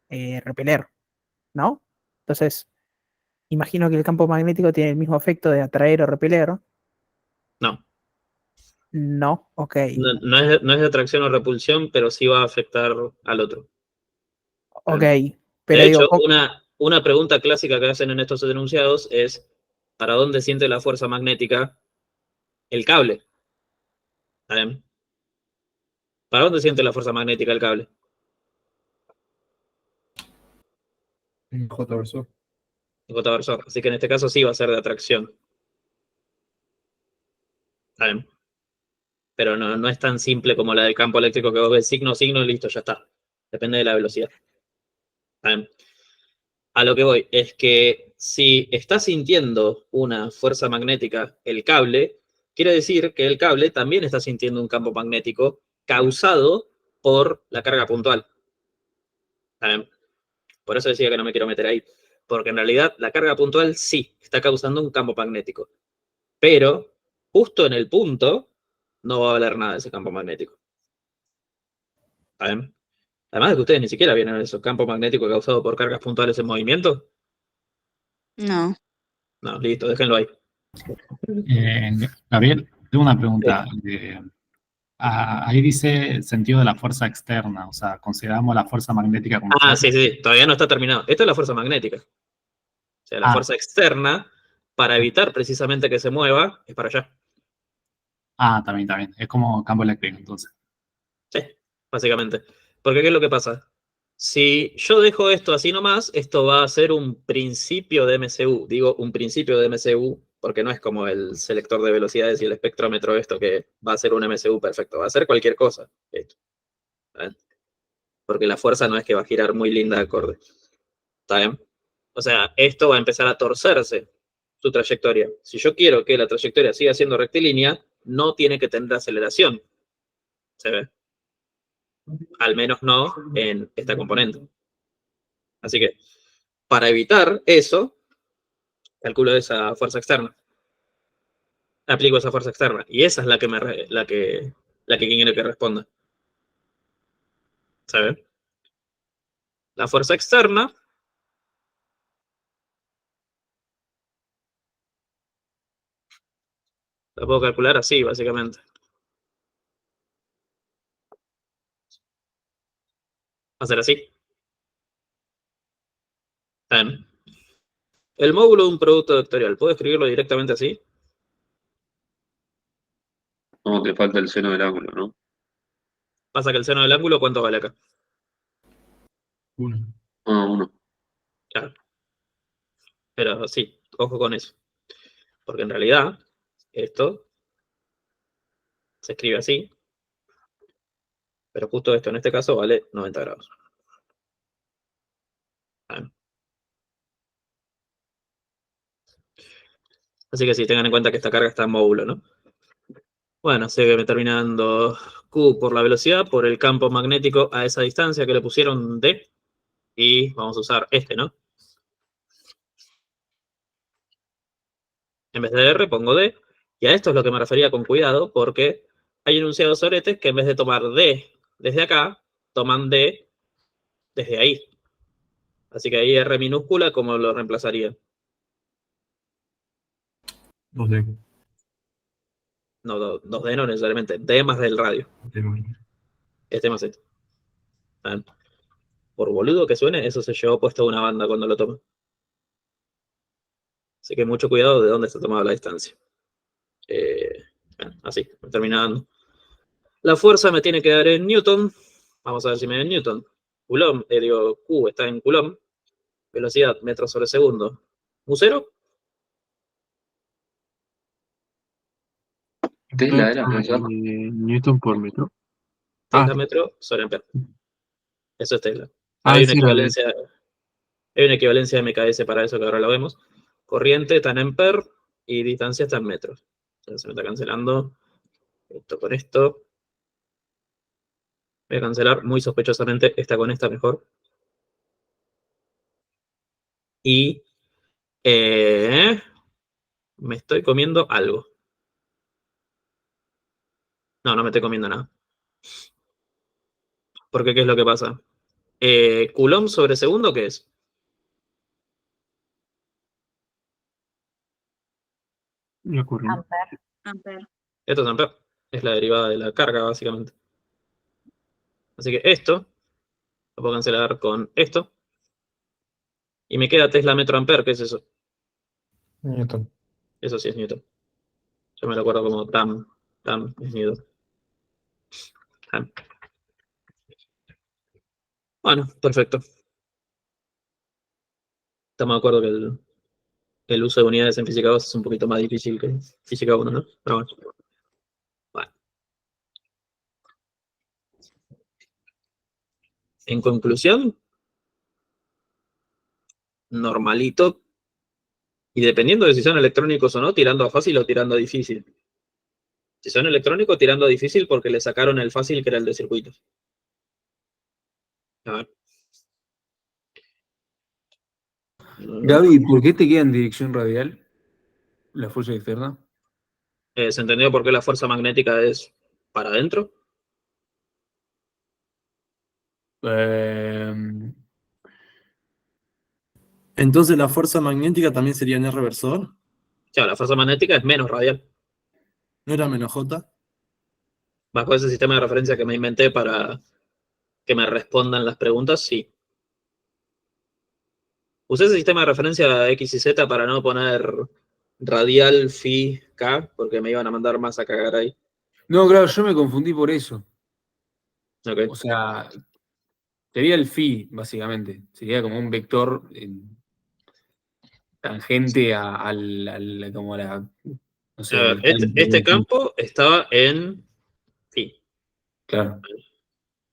repeler, ¿no? Entonces, imagino que el campo magnético tiene el mismo efecto de atraer o repeler. No. No, ok. No es de atracción o repulsión, pero sí va a afectar al otro. Ok, De pero hecho, digo, una pregunta clásica que hacen en estos enunciados es ¿para dónde siente la fuerza magnética el cable. ¿Está bien? ¿Para dónde siente la fuerza magnética el cable? J versor. J versor. Así que en este caso sí va a ser de atracción. ¿Está bien? Pero no es tan simple como la del campo eléctrico que vos ves signo, signo y listo, ya está. Depende de la velocidad. ¿Está bien? A lo que voy es que si está sintiendo una fuerza magnética el cable, quiere decir que el cable también está sintiendo un campo magnético causado por la carga puntual. ¿Está bien? Por eso decía que no me quiero meter ahí. Porque en realidad la carga puntual sí está causando un campo magnético. Pero justo en el punto no va a valer nada ese campo magnético. ¿Está bien? Además de que ustedes ni siquiera vieron esos campos magnéticos causados por cargas puntuales en movimiento. No. No, listo, déjenlo ahí. Gabriel, tengo una pregunta. Ahí dice sentido de la fuerza externa, o sea, consideramos la fuerza magnética como fuerza. Sí, todavía no está terminado. Esto es la fuerza magnética. O sea, la fuerza externa, para evitar precisamente que se mueva, es para allá. También. Es como campo eléctrico, entonces. Sí, básicamente. Porque ¿qué es lo que pasa? Si yo dejo esto así nomás, esto va a ser un principio de MCU. Digo un principio de MCU porque no es como el selector de velocidades y el espectrómetro esto que va a ser un MCU perfecto. Va a ser cualquier cosa. Esto. ¿Está bien? Porque la fuerza no es que va a girar muy linda de acorde. ¿Está bien? O sea, esto va a empezar a torcerse su trayectoria. Si yo quiero que la trayectoria siga siendo rectilínea, no tiene que tener aceleración. ¿Se ve? Al menos no en esta componente. Así que, para evitar eso, calculo esa fuerza externa. Aplico esa fuerza externa. Y esa es la que quiero que responda. ¿Sabe? La fuerza externa la puedo calcular así, básicamente. Va a ser así. ¿Saben? El módulo de un producto vectorial, ¿puedo escribirlo directamente así? No, te falta el seno del ángulo, ¿no? Pasa que el seno del ángulo, ¿cuánto vale acá? 1. 1. Claro. Pero sí, ojo con eso. Porque en realidad, esto se escribe así. Pero justo esto en este caso vale 90 grados. Así que sí, tengan en cuenta que esta carga está en módulo, ¿no? Bueno, se me termina dando Q por la velocidad, por el campo magnético a esa distancia que le pusieron D. Y vamos a usar este, ¿no? En vez de R pongo D. Y a esto es lo que me refería con cuidado, porque hay enunciados soretes que en vez de tomar D desde acá, toman D desde ahí. Así que ahí R minúscula, ¿cómo lo reemplazaría? 2D. No, 2D no necesariamente. D más del radio. Este más este. ¿Saben? Por boludo que suene, eso se llevó puesto a una banda cuando lo toma. Así que mucho cuidado de dónde se ha tomado la distancia. Bueno, así, me termina dando. La fuerza me tiene que dar en Newton. Vamos a ver si me da en Newton. Coulomb, Q está en Coulomb. Velocidad, metros sobre segundo. ¿U0? Tesla era, profesor. Newton por metro. Tesla metro sobre ampere. Eso es Tesla. Ah, Hay una sí, equivalencia. Hay una equivalencia de MKS para eso que ahora lo vemos. Corriente está en ampere y distancia está en metros. Entonces se me está cancelando esto con esto. Voy a cancelar muy sospechosamente esta con esta mejor. Y me estoy comiendo algo. No, no me estoy comiendo nada. Porque ¿qué es lo que pasa? Coulomb sobre segundo, ¿qué es? La corriente. Ampere. Esto es ampere. Es la derivada de la carga, básicamente. Así que esto lo puedo cancelar con esto. Y me queda Tesla metro ampere, ¿qué es eso? Newton. Eso sí es Newton. Yo me lo acuerdo como tam unido. Tam. Bueno, perfecto. Estamos de acuerdo que el uso de unidades en física 2 es un poquito más difícil que en física 1, ¿no? Pero bueno. Bueno. En conclusión, normalito. Y dependiendo de si son electrónicos o no, tirando a fácil o tirando a difícil. Si son electrónicos, tirando a difícil porque le sacaron el fácil que era el de circuitos. A ver. Gaby, ¿por qué te queda en dirección radial la fuerza externa? ¿Se entendió por qué la fuerza magnética es para adentro? Entonces la fuerza magnética también sería en R versor. Claro, la fuerza magnética es menos radial. ¿No era menos J? Bajo ese sistema de referencia que me inventé para que me respondan las preguntas, sí. Usé ese sistema de referencia X y Z para no poner radial, phi, K, porque me iban a mandar más a cagar ahí. No, claro, yo me confundí por eso. Okay. O sea, sería el phi, básicamente. Sería como un vector tangente como a la. No sé, A ver, este campo estaba en phi. Claro.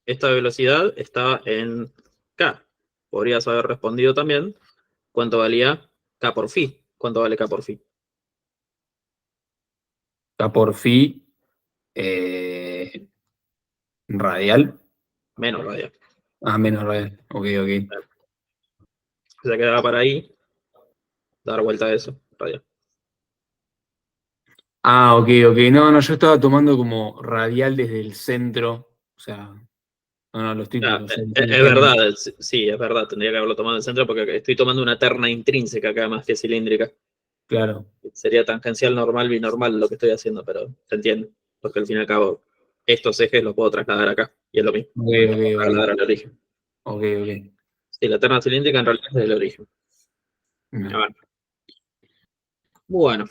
Esta velocidad estaba en K. Podrías haber respondido también cuánto valía K por phi. ¿Cuánto vale K por phi? K por phi radial. Menos radial. Ah, menos radial. Ok. Se quedaba para ahí. Dar vuelta a eso. Radial. Ah, ok. No, yo estaba tomando como radial desde el centro. O sea, no, los títulos. Es verdad, sí, es verdad. Tendría que haberlo tomado en el centro porque estoy tomando una terna intrínseca acá más que cilíndrica. Claro. Sería tangencial normal, binormal lo que estoy haciendo, pero se entiende. Porque al fin y al cabo, estos ejes los puedo trasladar acá. Y es lo mismo. Trasladar al origen. Ok. Sí, la terna cilíndrica en realidad es del origen. A ver. Bueno.